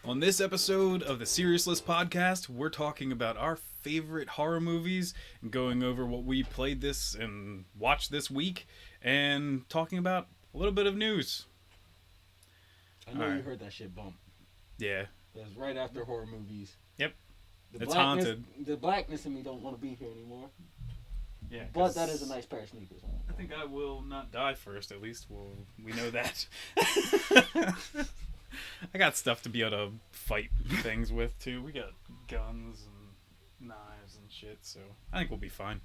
On this episode of the Serious List podcast, we're talking about our favorite horror movies and going over what we played this and watched this week and talking about a little bit of news. I know you heard that shit bump. Yeah. That was right after horror movies. Yep. It's haunted. The blackness in me don't want to be here anymore. Yeah. But that is a nice pair of sneakers. I think I will not die first, at least. Well, we know that. I got stuff to be able to fight things with, too. We got guns and knives and shit, so I think we'll be fine.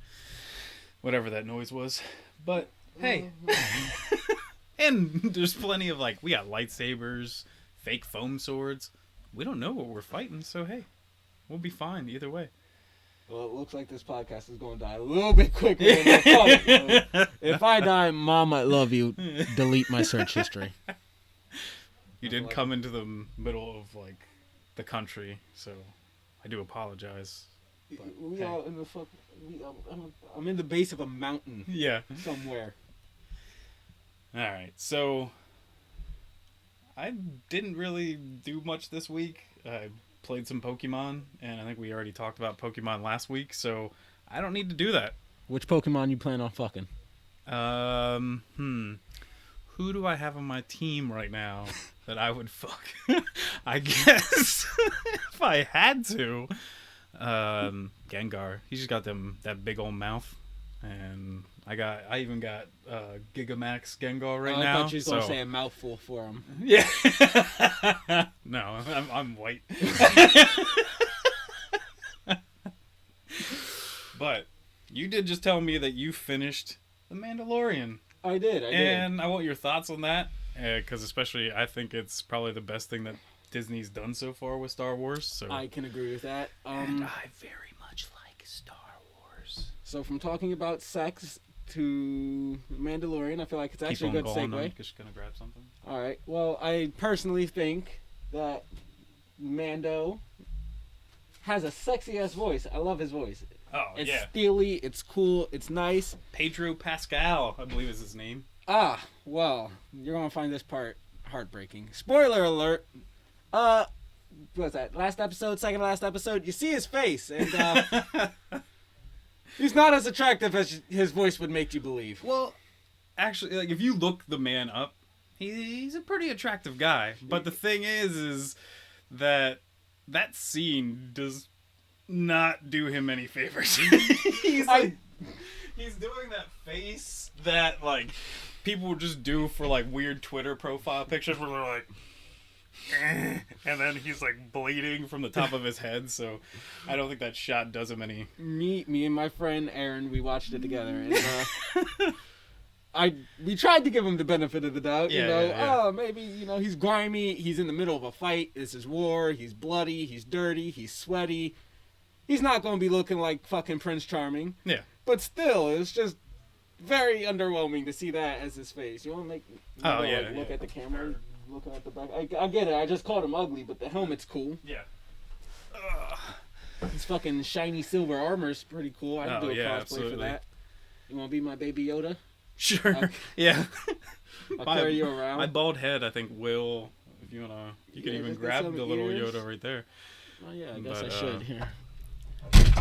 Whatever that noise was. But, hey. And there's plenty of, we got lightsabers, fake foam swords. We don't know what we're fighting, so hey. We'll be fine either way. Well, it looks like this podcast is going to die a little bit quicker than I thought. So if I die, Mom, I love you. Delete my search history. You did come into the middle of, the country, so I do apologize. We are in the I'm in the base of a mountain. Yeah. Somewhere. Alright, so I didn't really do much this week. I played some Pokemon, and I think we already talked about Pokemon last week, so I don't need to do that. Which Pokemon you plan on fucking? Who do I have on my team right now that I would fuck? I guess if I had to, Gengar. He just got that big old mouth, and I even got Gigamax Gengar right now. I thought you were gonna say a mouthful for him. Yeah. No, I'm white. But you did just tell me that you finished The Mandalorian. I did. And I want your thoughts on that, because especially I think it's probably the best thing that Disney's done so far with Star Wars. So I can agree with that. And I very much like Star Wars. So from talking about sex to Mandalorian, I feel like it's actually a good segue. I'm just gonna grab something. All right. Well, I personally think that Mando has a sexy ass voice. I love his voice. Oh, it's yeah. steely, it's cool, it's nice. Pedro Pascal, I believe is his name. Ah, well, you're going to find this part heartbreaking. Spoiler alert. What's that? Last episode, second to last episode, you see his face, and he's not as attractive as his voice would make you believe. Well, actually, if you look the man up, he's a pretty attractive guy. But the thing is that scene does not do him any favors. He's doing that face that people just do for weird Twitter profile pictures where they're like and then he's bleeding from the top of his head, so I don't think that shot does him any. Me and my friend Aaron, we watched it together, and we tried to give him the benefit of the doubt, Yeah. Oh, maybe, he's grimy, he's in the middle of a fight, this is war, he's bloody, he's dirty, he's sweaty. He's not going to be looking like fucking Prince Charming. Yeah. But still, it's just very underwhelming to see that as his face. You want to make look at the camera, looking at the back. I get it. I just called him ugly, but the helmet's cool. Yeah. His fucking shiny silver armor's pretty cool. I can do a cosplay absolutely. for that. You want to be my baby Yoda? Sure. Yeah. I'll carry you around. My bald head, I think, will. If you wanna, you can even grab the little ears. Yoda right there. Oh yeah, I guess I should here.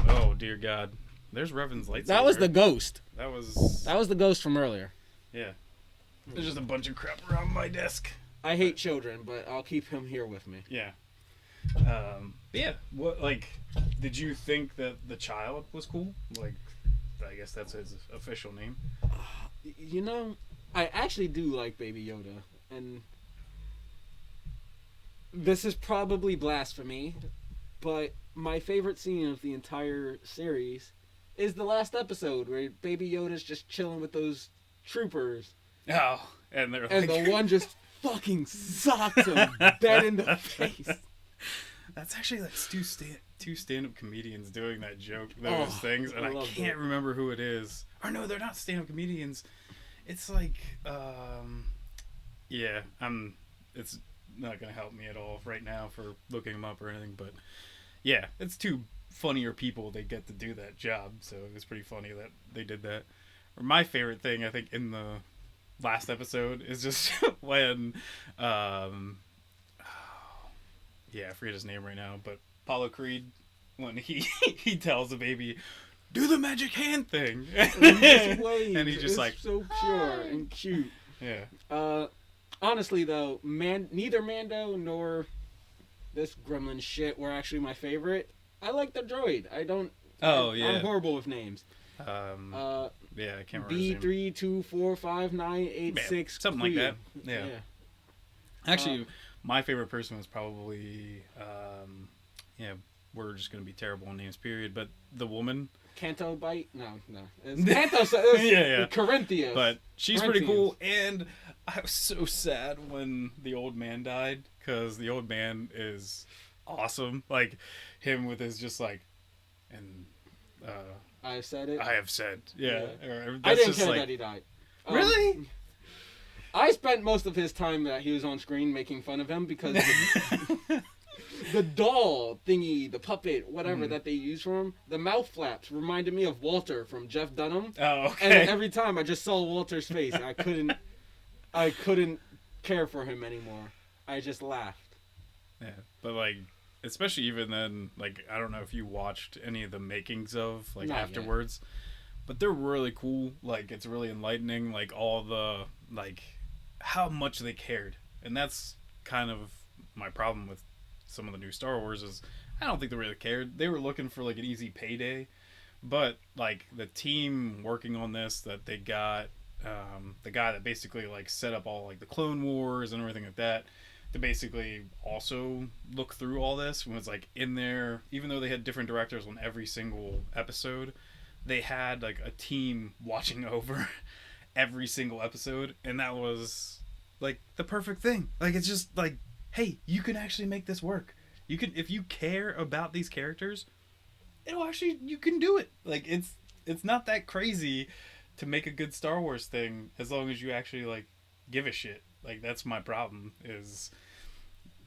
Oh dear God! There's Revan's lightsaber. That was the ghost. That was the ghost from earlier. Yeah. There's just a bunch of crap around my desk. I hate children, but I'll keep him here with me. Yeah. Yeah. What did you think that the child was cool? I guess that's his official name. I actually do like Baby Yoda, and this is probably blasphemy, but my favorite scene of the entire series is the last episode where Baby Yoda's just chilling with those troopers. Oh, and they're and the one just fucking socks him dead in the face. That's actually two stand-up comedians doing that joke, those things, and I can't remember who it is. Or no, they're not stand-up comedians. It's it's not gonna help me at all right now for looking them up or anything, but yeah, it's two funnier people they get to do that job, so it was pretty funny that they did that. Or my favorite thing, I think, in the last episode is just when yeah, I forget his name right now, but Apollo Creed, when he tells the baby, do the magic hand thing, and he's just like so pure and cute. Yeah. Honestly though, neither Mando nor this gremlin shit were actually my favorite. I like the droid. I'm horrible with names. Yeah, I can't remember. B3245986. Something like that. Yeah. Actually, my favorite person was probably, we're just gonna be terrible on names, period. But the woman, Canto Bite? No. It's Canto. Yeah. Corinthia. But she's pretty cool, and I was so sad when the old man died, because the old man is awesome. Like him with his just like, and I have said it. I have said, yeah. I didn't care that he died. Really? I spent most of his time that he was on screen making fun of him because the doll thingy, the puppet, whatever that they use for him, the mouth flaps reminded me of Walter from Jeff Dunham. Oh, okay. And every time I just saw Walter's face, I couldn't care for him anymore. I just laughed. Yeah, but like, especially even then, like, I don't know if you watched any of the makings of, like, Not afterwards, but they're really cool. Like, it's really enlightening, like, all the, like, how much they cared. And that's kind of my problem with some of the new Star Wars is I don't think they really cared. They were looking for, like, an easy payday. But, like, the team working on this that they got, the guy that basically, like, set up all, like, the Clone Wars and everything like that, to basically also look through all this, was like in there, even though they had different directors on every single episode, they had like a team watching over every single episode, and that was like the perfect thing. Like, it's just like, hey, you can actually make this work. You can, if you care about these characters, you can do it. Like, it's not that crazy to make a good Star Wars thing, as long as you actually like give a shit. Like, that's my problem, is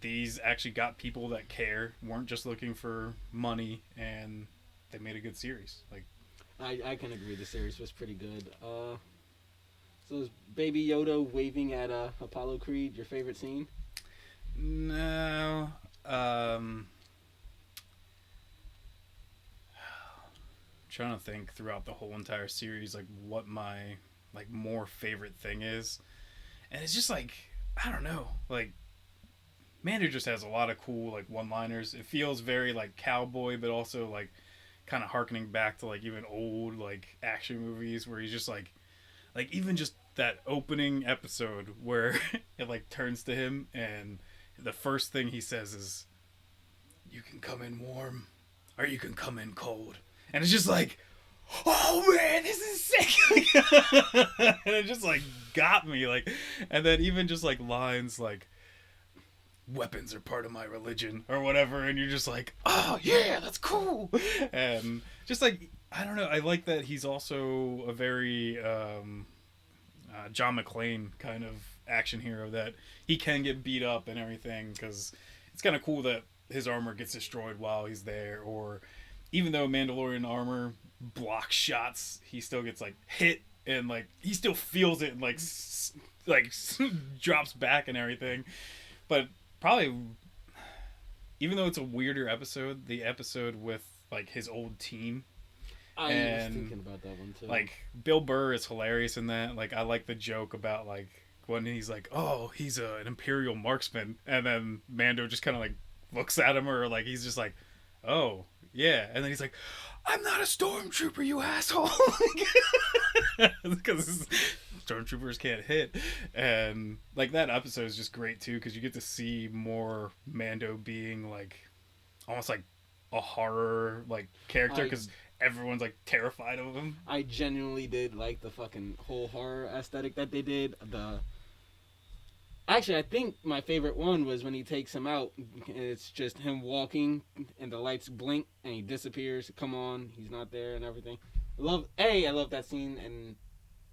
these actually got people that care, weren't just looking for money, and they made a good series. Like, I can agree, the series was pretty good. So is Baby Yoda waving at Apollo Creed your favorite scene? No. Trying to think throughout the whole entire series, like, what my like more favorite thing is. And it's just like, I don't know, like, Mando just has a lot of cool like one-liners. It feels very like cowboy, but also like kind of harkening back to like even old like action movies, where he's just like even just that opening episode where it like turns to him and the first thing he says is, "You can come in warm or you can come in cold." And it's just like, oh man, this is sick. And it just like got me, like, and then even just like lines like, "Weapons are part of my religion," or whatever, and you're just like, oh yeah, that's cool. And just like, I don't know, I like that he's also a very John McClane kind of action hero, that he can get beat up and everything, because it's kind of cool that his armor gets destroyed while he's there, or even though Mandalorian armor blocks shots, he still gets like hit, and like he still feels it, and like drops back and everything. But probably, even though it's a weirder episode, the episode with like his old team, I was thinking about that one too. Like, Bill Burr is hilarious in that. Like, I like the joke about like when he's like, "Oh, he's an Imperial marksman," and then Mando just kind of like looks at him, or like he's just like, "Oh yeah," and then he's like, "I'm not a stormtrooper, you asshole," because stormtroopers can't hit. And like, that episode is just great too, because you get to see more Mando being like almost like a horror like character, because everyone's like terrified of him. I genuinely did like the fucking whole horror aesthetic that they did. Actually, I think my favorite one was when he takes him out, and it's just him walking, and the lights blink, and he disappears. Come on, he's not there, and everything. I love that scene, and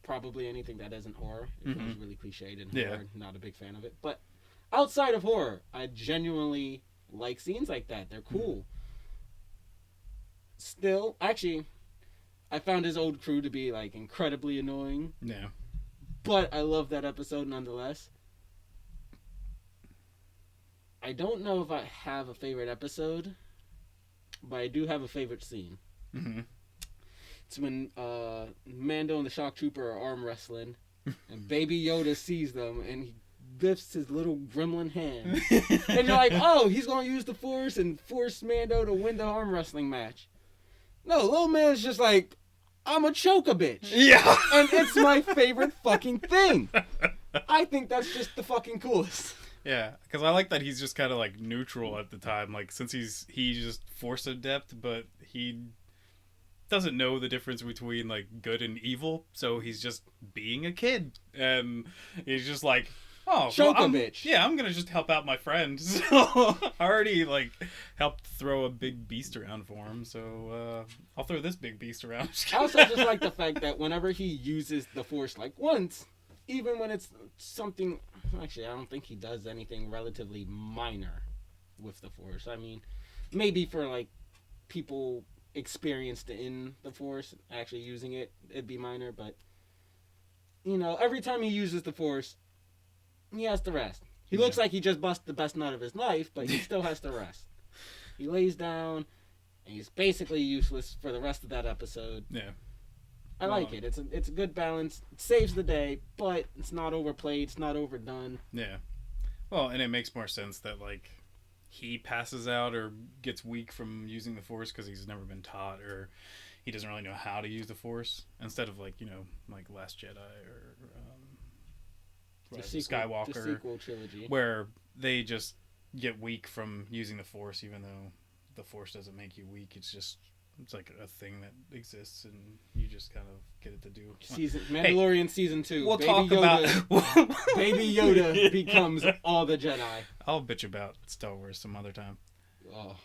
probably anything that isn't horror. It feels really cliched and horror. Not a big fan of it. But outside of horror, I genuinely like scenes like that. They're cool. Still, actually, I found his old crew to be like incredibly annoying. Yeah. But I love that episode nonetheless. I don't know if I have a favorite episode, but I do have a favorite scene. Mm-hmm. It's when Mando and the Shock Trooper are arm wrestling, and Baby Yoda sees them, and he lifts his little gremlin hand. And you're like, oh, he's going to use the Force and force Mando to win the arm wrestling match. No, little man's just like, I'm a choke-a-bitch. Yeah. And it's my favorite fucking thing. I think that's just the fucking coolest. Yeah, because I like that he's just kind of like neutral at the time. Like, since he's just Force adept, but he doesn't know the difference between like good and evil, so he's just being a kid, and he's just like, oh, well, bitch. Yeah, I'm gonna just help out my friend. So I already like helped throw a big beast around for him, so I'll throw this big beast around. I also just like the fact that whenever he uses the Force like once, even when it's something, actually I don't think he does anything relatively minor with the Force. I mean, maybe for like people experienced in the Force actually using it, it'd be minor, but you know, every time he uses the Force, he has to rest. He looks like he just busted the best nut of his life, but he still has to rest. He lays down, and he's basically useless for the rest of that episode. Yeah. I like it. It's a good balance. It saves the day, but it's not overplayed. It's not overdone. Yeah. Well, and it makes more sense that like he passes out or gets weak from using the Force because he's never been taught, or he doesn't really know how to use the Force, instead of like, you know, like Last Jedi or Skywalker, the sequel trilogy, where they just get weak from using the Force, even though the Force doesn't make you weak. It's like a thing that exists, and you just kind of get it to do. Mandalorian season 2. We'll talk about Baby Yoda becomes all the Jedi. I'll bitch about Star Wars some other time. Oh,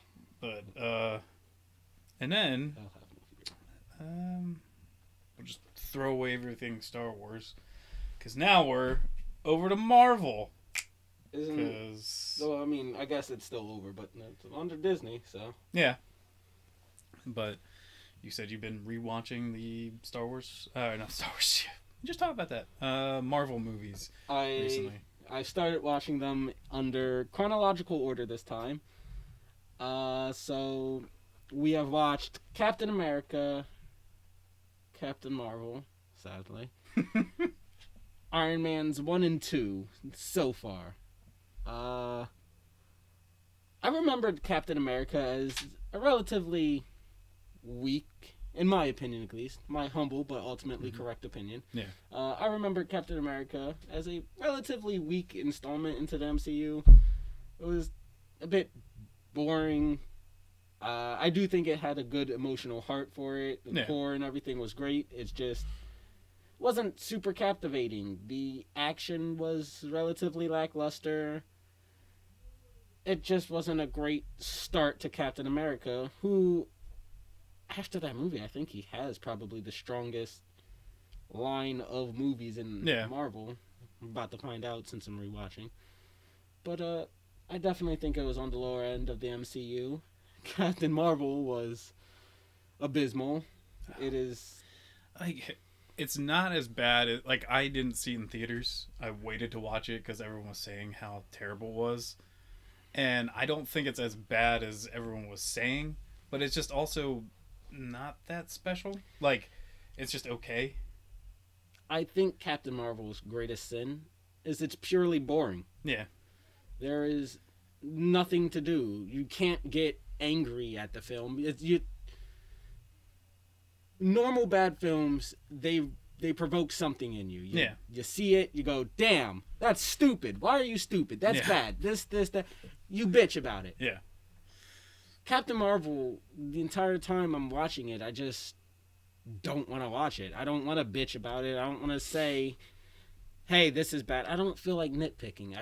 but and then we'll just throw away everything Star Wars, because now we're over to Marvel. Well, I mean, I guess it's still over, but it's under Disney, so. Yeah. But you said you've been rewatching the Star Wars... not Star Wars. Just talk about that. Marvel movies recently. I started watching them under chronological order this time. So we have watched Captain America, Captain Marvel, sadly, Iron Man's 1 and 2 so far. I remembered Captain America as a relatively weak, in my opinion at least, my humble but ultimately correct opinion. Yeah. I remember Captain America as a relatively weak installment into the MCU. It was a bit boring. I do think it had a good emotional heart for it. The core and everything was great. It's just wasn't super captivating. The action was relatively lackluster. It just wasn't a great start to Captain America, who, after that movie, I think he has probably the strongest line of movies in Marvel. I'm about to find out since I'm rewatching. But I definitely think it was on the lower end of the MCU. Captain Marvel was abysmal. It is... It's not as bad as... Like, I didn't see it in theaters. I waited to watch it because everyone was saying how terrible it was. And I don't think it's as bad as everyone was saying. But it's just also not that special. Like, it's just okay. I think Captain Marvel's greatest sin is it's purely boring. Yeah. There is nothing to do. You can't get angry at the film. Normal bad films, they provoke something in you. You see it, you go, damn, that's stupid. Why are you stupid? That's bad. This, that. You bitch about it. Yeah. Captain Marvel, the entire time I'm watching it, I just don't want to watch it. I don't want to bitch about it. I don't want to say, hey, this is bad. I don't feel like nitpicking.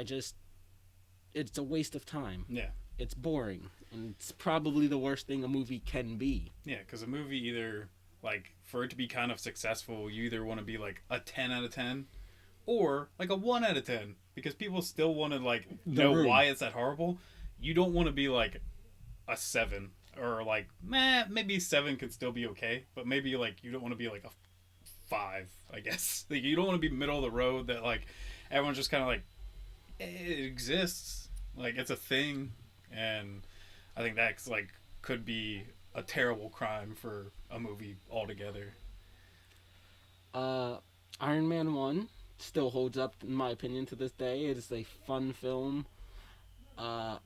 It's a waste of time. Yeah. It's boring. And it's probably the worst thing a movie can be. Yeah, because a movie either, like, for it to be kind of successful, you either want to be like a 10 out of 10 or like a 1 out of 10. Because people still want to, like, know why it's that horrible. You don't want to be like a 7 or like, maybe 7 could still be okay. But maybe, like, you don't want to be like a 5, I guess. Like, you don't want to be middle of the road that, like, everyone's just kind of like, it exists. Like, it's a thing, and I think that's, like, could be a terrible crime for a movie altogether. Iron Man 1 still holds up, in my opinion, to this day. It is a fun film. I'm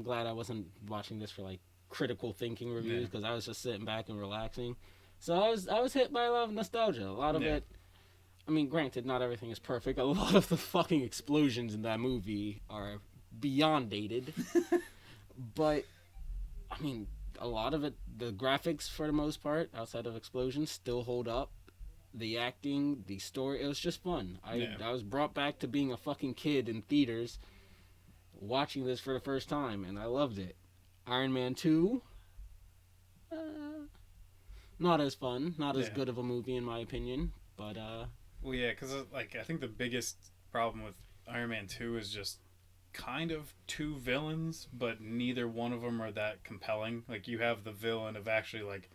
glad I wasn't watching this for, like, critical thinking reviews, because I was just sitting back and relaxing. So I was hit by a lot of nostalgia. A lot of it, I mean, granted, not everything is perfect. A lot of the fucking explosions in that movie are beyond dated. But, I mean, a lot of it, the graphics, for the most part, outside of explosions, still hold up. The acting, the story, it was just fun. I was brought back to being a fucking kid in theaters watching this for the first time, and I loved it. Iron Man 2, not as fun, not as good of a movie in my opinion, but well, yeah, because, like, I think the biggest problem with Iron Man 2 is just kind of two villains, but neither one of them are that compelling. Like, you have the villain of actually, like,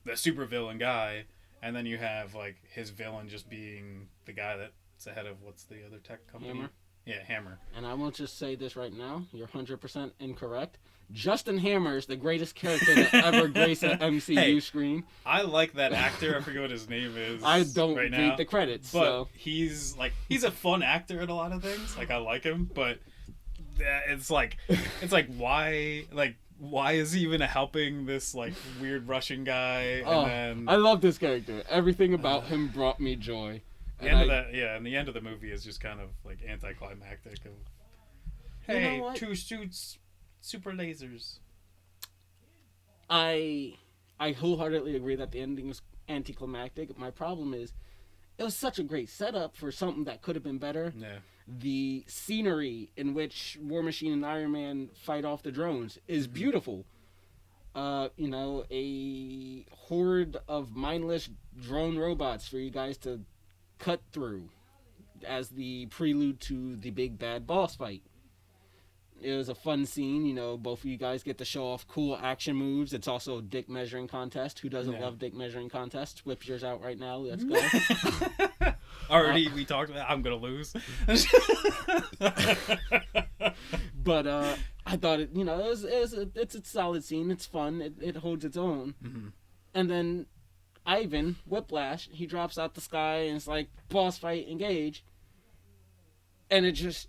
the super villain guy, and then you have, like, his villain just being the guy that's ahead of, what's the other tech company? Hammer. Yeah, Hammer. And I will just say this right now, you're 100% incorrect. Justin Hammer is the greatest character to ever grace an MCU screen. I like that actor. I forget what his name is. I don't right read now, the credits, but so he's a fun actor at a lot of things. Like, I like him, but it's like why is he even helping this, like, weird Russian guy? And then I love this character. Everything about him brought me joy. And the end of the movie is just kind of, like, anticlimactic of, hey, two suits, super lasers. I wholeheartedly agree that the ending was anticlimactic. My problem is, it was such a great setup for something that could have been better. Yeah. The scenery in which War Machine and Iron Man fight off the drones is beautiful. A horde of mindless drone robots for you guys to cut through as the prelude to the big bad boss fight. It was a fun scene, both of you guys get to show off cool action moves. It's also a dick measuring contest. Who doesn't love dick measuring contests? Whip yours out right now. Let's go. Already, we talked about I'm going to lose. But I thought it's a solid scene. It's fun. It holds its own. Mm-hmm. And then Ivan, Whiplash, he drops out the sky and it's like, boss fight, engage. And it just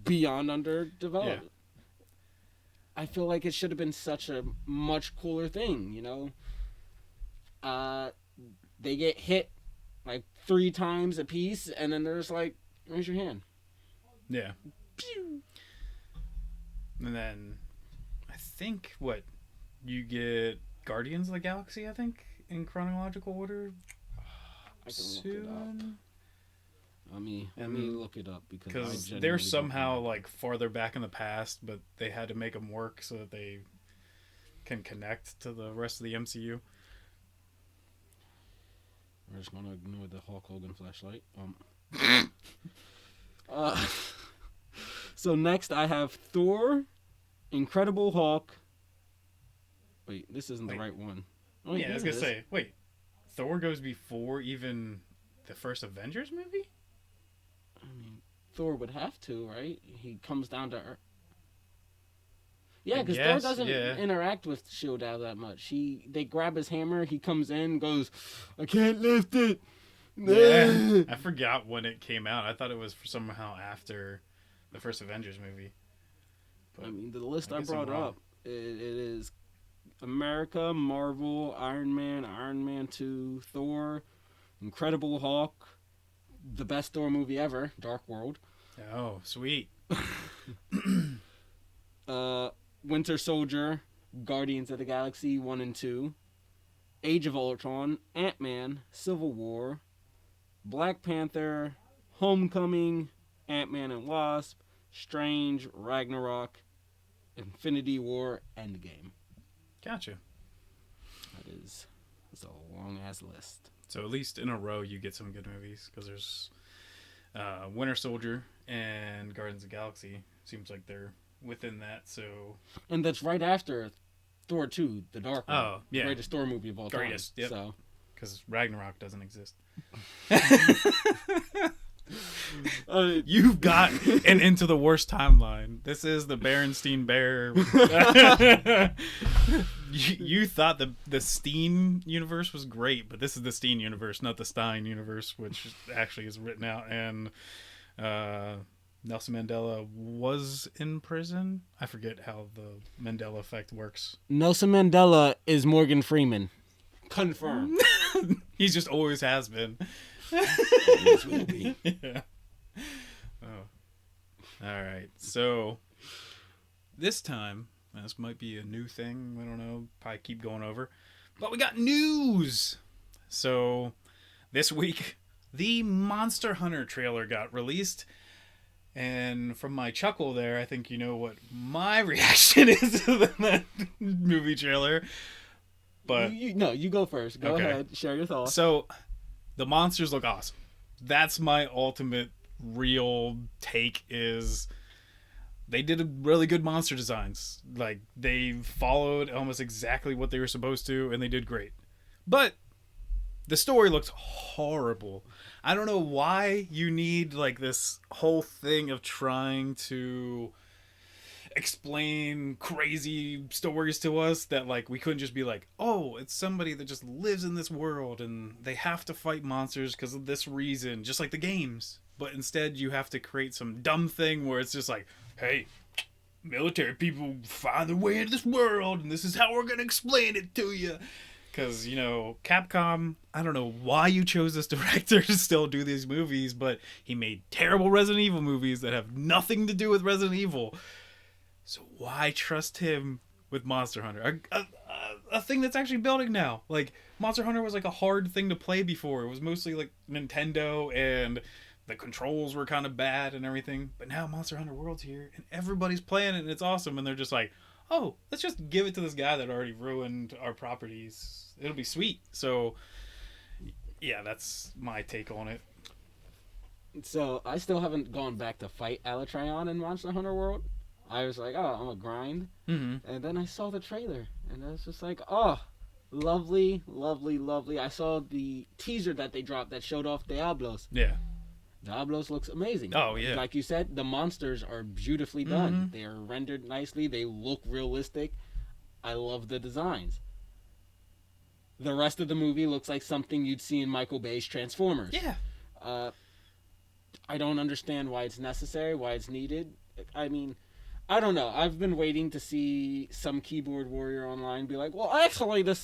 beyond underdeveloped. Yeah. I feel like it should have been such a much cooler thing, They get hit like 3 times a piece, and then there's like, raise your hand. Yeah. Pew! And then I think you get Guardians of the Galaxy, I think, in chronological order. I can look it up. Let me look it up because they're somehow, like, farther back in the past, but they had to make them work so that they can connect to the rest of the MCU. We're just gonna ignore the Hulk Hogan flashlight. So next I have Thor, Incredible Hulk. Wait, this isn't the right one. Oh, yeah, I was gonna say, wait, Thor goes before even the first Avengers movie? I mean, Thor would have to, right? He comes down to Earth. Yeah, because Thor doesn't interact with S.H.I.E.L.D. out that much. They grab his hammer, he comes in, goes, I can't lift it. Yeah, I forgot when it came out. I thought it was somehow after the first Avengers movie. But I mean, the list I brought up, it is America, Marvel, Iron Man 2, Thor, Incredible Hulk, the best Thor movie ever, Dark World. Oh, sweet. Winter Soldier, Guardians of the Galaxy 1 and 2, Age of Ultron, Ant-Man, Civil War, Black Panther, Homecoming, Ant-Man and Wasp, Strange, Ragnarok, Infinity War, Endgame. Gotcha. It's a long-ass list. So at least in a row you get some good movies, because there's Winter Soldier and Guardians of the Galaxy. Seems like they're within that, so... And that's right after Thor 2, The Dark World. Oh, yeah. Greatest Thor movie of all time. Greatest, yep. So. Because Ragnarok doesn't exist. You've got an Into the Worst timeline. This is the Berenstein Bear. You thought the Steen universe was great, but this is the Steen universe, not the Stein universe, which actually is written out. And Nelson Mandela was in prison. I forget how the Mandela effect works. Nelson Mandela is Morgan Freeman. Confirmed. He just always has been. Always will be. Yeah. Oh. All right. So this time, this might be a new thing. I don't know. Probably keep going over. But we got news. So this week, the Monster Hunter trailer got released. And from my chuckle there, I think you know what my reaction is to that movie trailer. But no, you go first. Go ahead. Share your thoughts. So the monsters look awesome. That's my ultimate real take is they did really good monster designs. Like they followed almost exactly what they were supposed to and they did great. But the story looks horrible. I don't know why you need like this whole thing of trying to explain crazy stories to us that like we couldn't just be like, oh, it's somebody that just lives in this world and they have to fight monsters because of this reason, just like the games. But instead you have to create some dumb thing where it's just like, hey, military people find their way into this world and this is how we're gonna explain it to you. Because, you know, Capcom, I don't know why you chose this director to still do these movies, but he made terrible Resident Evil movies that have nothing to do with Resident Evil. So why trust him with Monster Hunter? A thing that's actually building now. Like, Monster Hunter was like a hard thing to play before. It was mostly like Nintendo and the controls were kind of bad and everything. But now Monster Hunter World's here and everybody's playing it and it's awesome. And they're just like, oh, let's just give it to this guy that already ruined our properties. It'll be sweet. So, yeah, that's my take on it. So, I still haven't gone back to fight Alatreon in Monster Hunter World. I was like, oh, I'm a grind. Mm-hmm. And then I saw the trailer, and I was just like, oh, lovely, lovely, lovely. I saw the teaser that they dropped that showed off Diablos. Yeah. Diablos looks amazing. Oh, yeah. Like you said, the monsters are beautifully done. They are rendered nicely. They look realistic. I love the designs. The rest of the movie looks like something you'd see in Michael Bay's Transformers. Yeah. I don't understand why it's necessary, why it's needed. I mean, I don't know. I've been waiting to see some keyboard warrior online be like, well, actually, this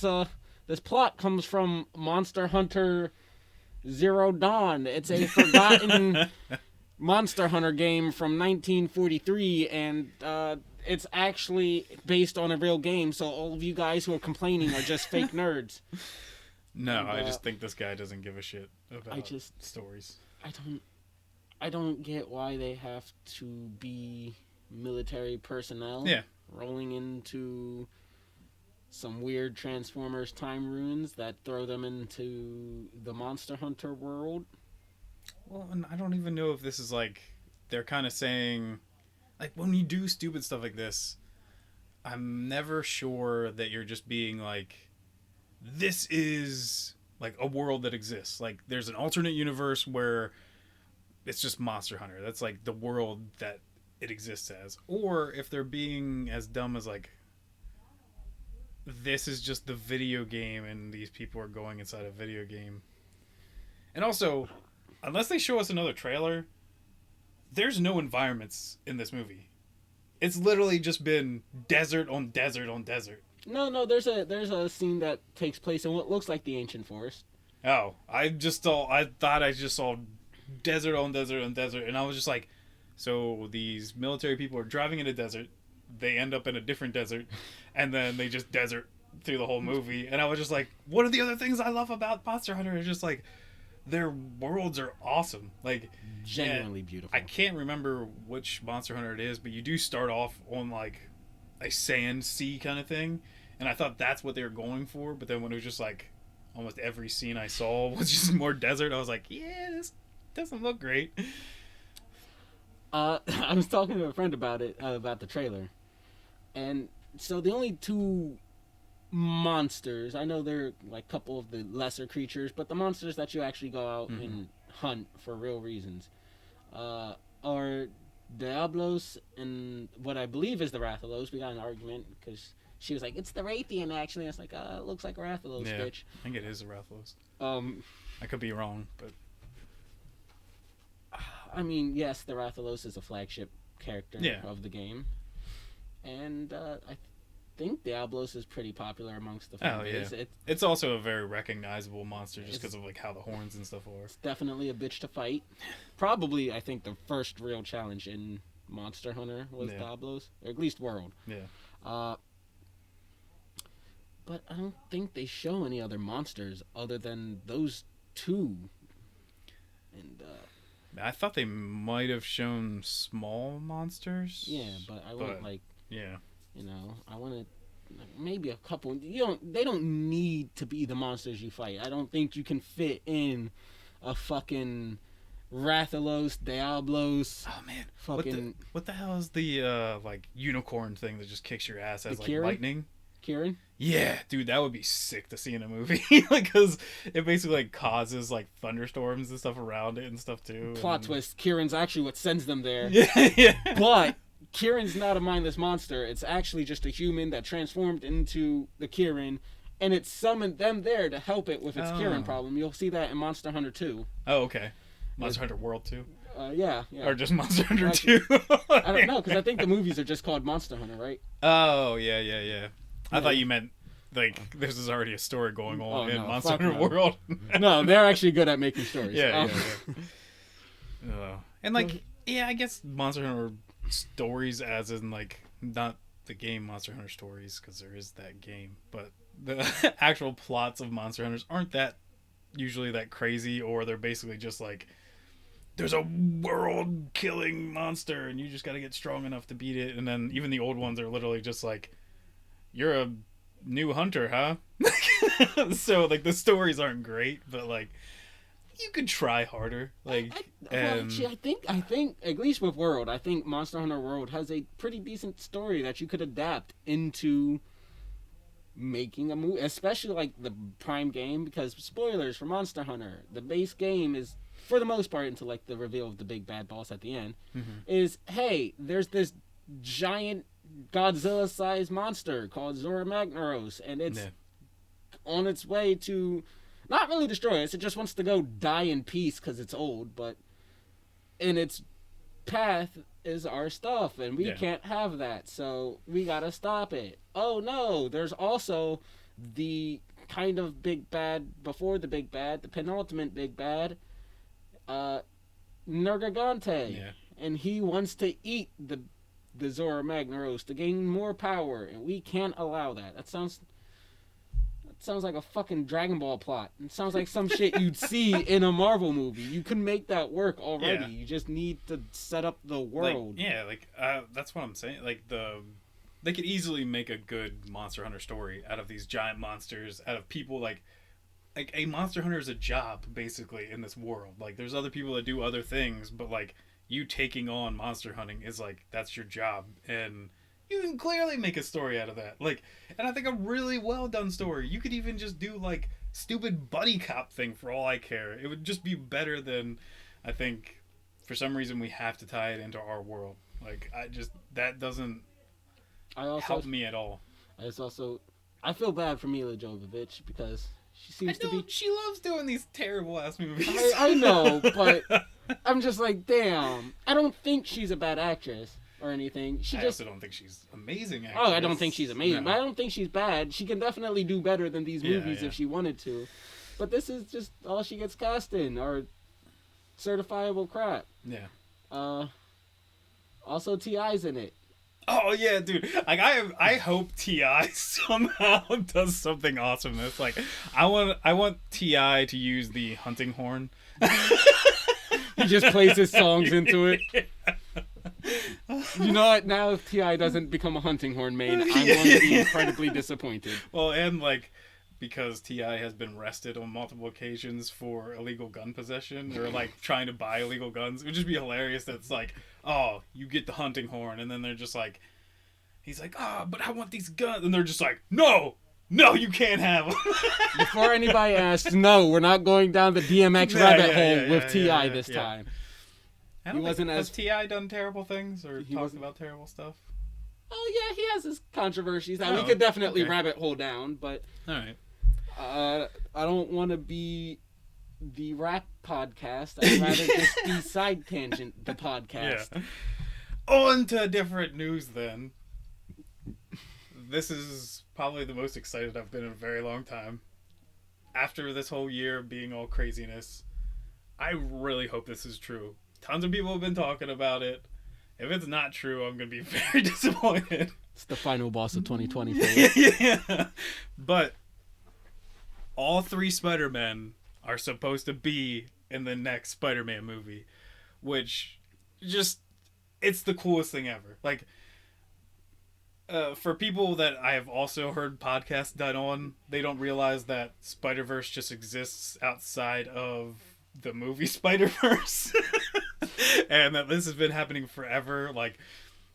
plot comes from Monster Hunter Zero Dawn. It's a forgotten Monster Hunter game from 1943, and it's actually based on a real game, so all of you guys who are complaining are just fake nerds. No, and, I just think this guy doesn't give a shit about stories. I don't get why they have to be military personnel rolling into some weird Transformers time ruins that throw them into the Monster Hunter world. Well, and I don't even know if this is like they're kind of saying like when you do stupid stuff like this, I'm never sure that you're just being like, this is like a world that exists. Like there's an alternate universe where it's just Monster Hunter. That's like the world that it exists as. Or if they're being as dumb as like, this is just the video game and these people are going inside a video game. And also, unless they show us another trailer, there's no environments in this movie. It's literally just been desert on desert on desert. No, there's a scene that takes place in what looks like the ancient forest. Oh, I thought I just saw desert on desert on desert, and I was just like, so these military people are driving in a desert, they end up in a different desert, and then they just desert through the whole movie, and I was just like, what are the other things I love about Monster Hunter? It's just like, their worlds are awesome. Like, genuinely beautiful. I can't remember which Monster Hunter it is, but you do start off on like a sand sea kind of thing, and I thought that's what they were going for, but then when it was just like almost every scene I saw was just more desert, I was like, yeah, this doesn't look great. I was talking to a friend about it, about the trailer, and so the only two monsters, I know they're like a couple of the lesser creatures, but the monsters that you actually go out and hunt for real reasons. Are Diablos and what I believe is the Rathalos. We got an argument because she was like, "It's the Raytheon." Actually, I was like, "It looks like a Rathalos, bitch." I think it is a Rathalos. I could be wrong, but I mean, yes, the Rathalos is a flagship character of the game, and I think Diablos is pretty popular amongst the fan base. It's also a very recognizable monster just because of like how the horns and stuff are. It's definitely a bitch to fight. Probably, I think the first real challenge in Monster Hunter was Diablos, or at least World. Yeah. But I don't think they show any other monsters other than those two. And I thought they might have shown small monsters. Yeah, but I want yeah. You know, I want to maybe a couple. They don't need to be the monsters you fight. I don't think you can fit in a fucking Rathalos, Diablos. Oh man, fucking what the hell is the like unicorn thing that just kicks your ass as like Kieran? lightning? Kieran? Yeah, dude, that would be sick to see in a movie. Like, because it basically like causes like thunderstorms and stuff around it and stuff too. Plot twist: Kieran's actually what sends them there. Yeah. But Kieran's not a mindless monster. It's actually just a human that transformed into the Kieran, and it summoned them there to help it with its Kieran problem. You'll see that in Monster Hunter 2. Oh, okay. Monster Hunter World 2? Yeah. Or just Monster Hunter 2? I don't know, because I think the movies are just called Monster Hunter, right? Oh, yeah. I thought you meant, like, this is already a story going on in Monster Hunter World. No, they're actually good at making stories. Yeah. And, like, I guess Monster Hunter stories as in, like, not the game Monster Hunter Stories, because there is that game, but the actual plots of Monster Hunters aren't that usually that crazy, or they're basically just like, there's a world-killing monster, and you just gotta get strong enough to beat it, and then even the old ones are literally just like, you're a new hunter, huh? So, like, the stories aren't great, but, like, you could try harder. Like, I think at least with World, I think Monster Hunter World has a pretty decent story that you could adapt into making a movie, especially like the Prime game, because spoilers for Monster Hunter, the base game is for the most part until like the reveal of the big bad boss at the end, is hey, there's this giant Godzilla-sized monster called Zora Magnaros, and it's on its way to not really destroy us. It just wants to go die in peace because it's old, but in its path is our stuff, and we can't have that, so we gotta stop it. Oh no, there's also the kind of big bad before the big bad, the penultimate big bad, Nergigante, and he wants to eat the Zora Magnaros to gain more power, and we can't allow that. That sounds like a fucking Dragon Ball plot. It sounds like some shit you'd see in a Marvel movie. You can make that work already. You just need to set up the world. That's what I'm saying. Like, they could easily make a good Monster Hunter story out of these giant monsters, out of people, like a Monster Hunter is a job, basically, in this world. Like, there's other people that do other things, but, like, you taking on monster hunting is, like, that's your job. And you can clearly make a story out of that. Like, and I think a really well done story. You could even just do, like, stupid buddy cop thing for all I care. It would just be better than, I think, for some reason we have to tie it into our world. Like, that doesn't help me at all. I feel bad for Mila Jovovich because she seems to be... She loves doing these terrible ass movies. I know, but I'm just like, damn. I don't think she's a bad actress or anything. I also don't think she's amazing actress. Oh, I don't think she's amazing, but I don't think she's bad. She can definitely do better than these movies if she wanted to. But this is just all she gets cast in, or certifiable crap. Yeah. Also, T.I.'s in it. Oh yeah, dude! Like I hope T.I. somehow does something awesome. It's like I want T.I. to use the hunting horn. He just plays his songs into it. You know what? Now if T.I. doesn't become a hunting horn main, I'm going to be incredibly disappointed. Well, and like, because T.I. has been arrested on multiple occasions for illegal gun possession, or like trying to buy illegal guns, it would just be hilarious that it's like, oh, you get the hunting horn, and then they're just like, he's like, but I want these guns, and they're just like, no, No, you can't have him. Before anybody asks, no, we're not going down the DMX rabbit hole with T.I. this time. He wasn't as... Has T.I. done terrible things or talked about terrible stuff? Oh, yeah, he has his controversies. Now, we could definitely rabbit hole down, but... All right. I don't want to be the rap podcast. I'd rather just be Side Tangent, the podcast. Yeah. On to different news, then. This is probably the most excited I've been in a very long time. After this whole year of being all craziness, I really hope this is true. Tons of people have been talking about it. If it's not true, I'm going to be very disappointed. It's the final boss of 2020. Yeah. But all 3 Spidermen are supposed to be in the next Spider-Man movie, which just, it's the coolest thing ever. Like, for people that I have also heard podcasts done on, they don't realize that Spider-Verse just exists outside of the movie Spider-Verse. And that this has been happening forever. Like,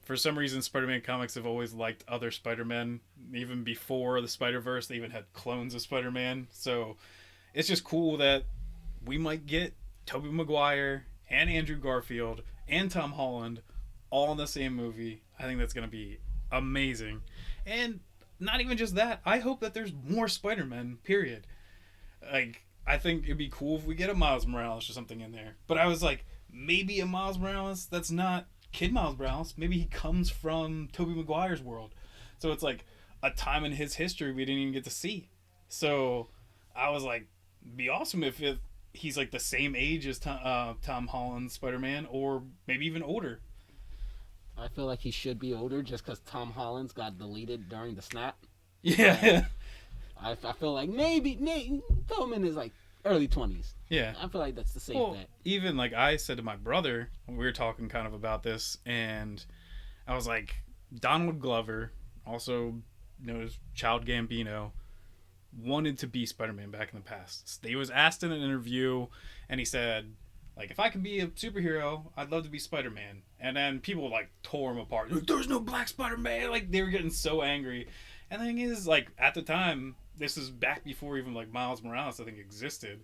for some reason, Spider-Man comics have always liked other Spider-Men. Even before the Spider-Verse, they even had clones of Spider-Man. So, it's just cool that we might get Tobey Maguire and Andrew Garfield and Tom Holland all in the same movie. I think that's going to be amazing. And not even just that, I hope that there's more Spider-Men, period. Like, I think it'd be cool if we get a Miles Morales or something in there. But I was like, maybe a Miles Morales that's not Kid Miles Morales. Maybe he comes from Tobey Maguire's world. So it's like a time in his history we didn't even get to see. So I was like, it'd be awesome if he's like the same age as Tom Holland's Spider-Man, or maybe even older. I feel like he should be older just because Tom Holland's got deleted during the snap. Yeah. I feel like maybe throw him in his like early 20s. Yeah. I feel like that's the safe bet. Even like I said to my brother when we were talking kind of about this, and I was like, Donald Glover, also known as Child Gambino, wanted to be Spider-Man back in the past. He was asked in an interview, and he said, like, if I could be a superhero, I'd love to be Spider-Man. And then people, like, tore him apart. Like, there's no black Spider-Man! Like, they were getting so angry. And the thing is, like, at the time, this is back before even, like, Miles Morales, I think, existed.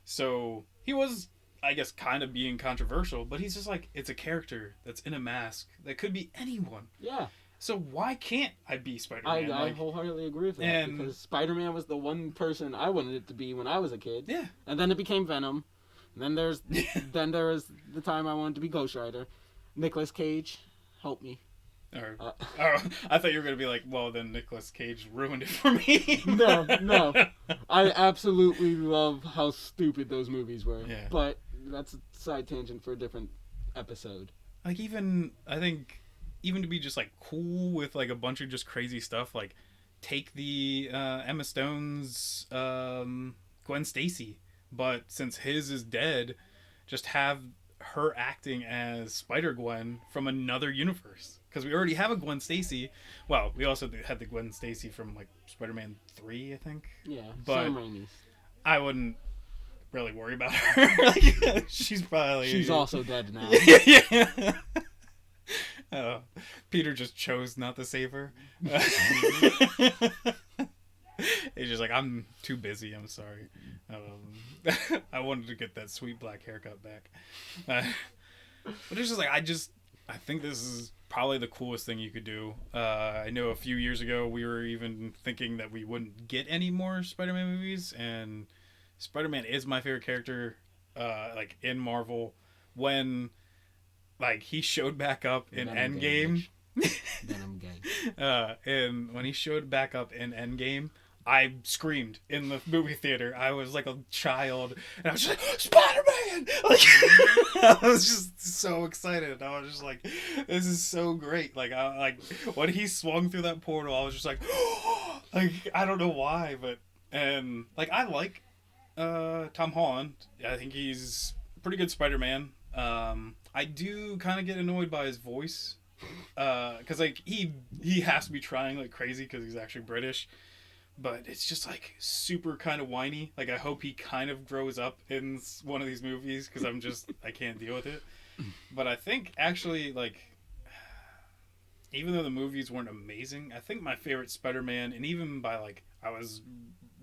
So, he was, I guess, kind of being controversial. But he's just like, it's a character that's in a mask that could be anyone. Yeah. So why can't I be Spider-Man? I wholeheartedly agree with that. Because Spider-Man was the one person I wanted it to be when I was a kid. Yeah. And then it became Venom. And then there was the time I wanted to be Ghost Rider. Nicolas Cage, help me. I thought you were going to be like, well, then Nicolas Cage ruined it for me. No. I absolutely love how stupid those movies were. Yeah. But that's a side tangent for a different episode. Like, I think even to be just, like, cool with, like, a bunch of just crazy stuff, like, take the Emma Stone's Gwen Stacy. But since his is dead, just have her acting as Spider-Gwen from another universe. Because we already have a Gwen Stacy. Well, we also had the Gwen Stacy from, like, Spider-Man 3, I think. Yeah, but Sam Raimi's. I wouldn't really worry about her. Like, she's also dead now. Yeah. Peter just chose not to save her. He's just like, I'm too busy, I'm sorry. I wanted to get that sweet black haircut back. But it's just like, I think this is probably the coolest thing you could do. I know a few years ago we were even thinking that we wouldn't get any more Spider-Man movies, and Spider-Man is my favorite character, like, in Marvel. When, like, he showed back up in Endgame. Venom gay. And when he showed back up in Endgame, I screamed in the movie theater. I was like a child, and I was just like, Spider-Man! Like, I was just so excited. I was just like, this is so great. Like, when he swung through that portal, I was just like, like, I don't know why, but, and, like, I like Tom Holland. I think he's a pretty good Spider-Man. I do kind of get annoyed by his voice, because, like, he has to be trying like crazy because he's actually British. But it's just, like, super kind of whiny. Like, I hope he kind of grows up in one of these movies, because I can't deal with it. But I think, actually, like, even though the movies weren't amazing, I think my favorite Spider-Man, and even by like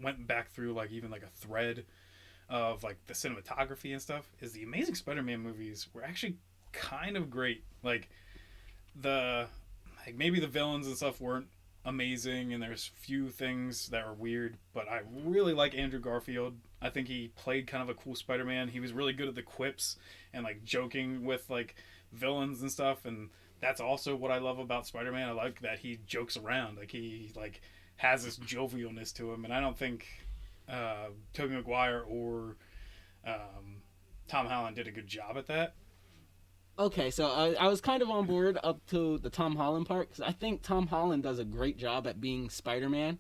went back through like even like a thread of like the cinematography and stuff, is the Amazing Spider-Man movies were actually kind of great. Like maybe the villains and stuff weren't amazing, and there's few things that are weird, but I really like Andrew Garfield. I think he played kind of a cool Spider-Man. He was really good at the quips and like joking with like villains and stuff, and that's also what I love about Spider-Man. I like that he jokes around, like he like has this jovialness to him, and I don't think Tobey Maguire or Tom Holland did a good job at that. Okay, so I was kind of on board up to the Tom Holland part, because I think Tom Holland does a great job at being Spider-Man.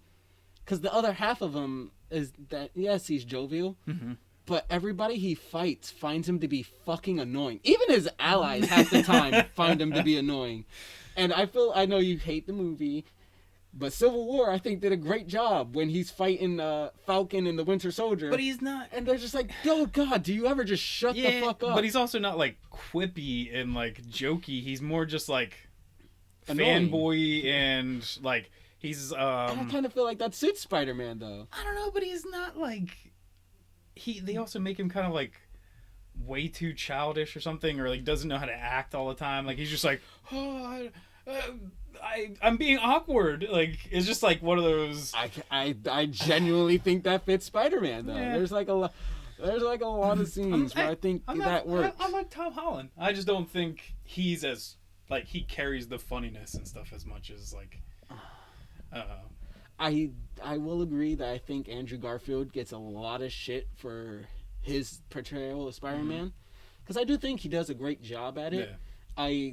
Because the other half of him is that, yes, he's jovial, but everybody he fights finds him to be fucking annoying. Even his allies half the time find him to be annoying. And I know you hate the movie, but Civil War, I think, did a great job when he's fighting Falcon and the Winter Soldier. But he's not... And they're just like, oh, God, do you ever just shut the fuck up? But he's also not, like, quippy and, like, jokey. He's more just, like, annoying. Fanboy and, like, he's... And I kind of feel like that suits Spider-Man, though. I don't know, but he's not, like... They also make him kind of, like, way too childish or something, or, like, doesn't know how to act all the time. Like, he's just like, oh... I'm being awkward. Like, it's just like one of those. I genuinely think that fits Spider-Man though. Yeah. There's like a lot of scenes where I think that works. I like Tom Holland. I just don't think he's as like he carries the funniness and stuff as much as like. I will agree that I think Andrew Garfield gets a lot of shit for his portrayal of Spider-Man, because I do think he does a great job at it. Yeah.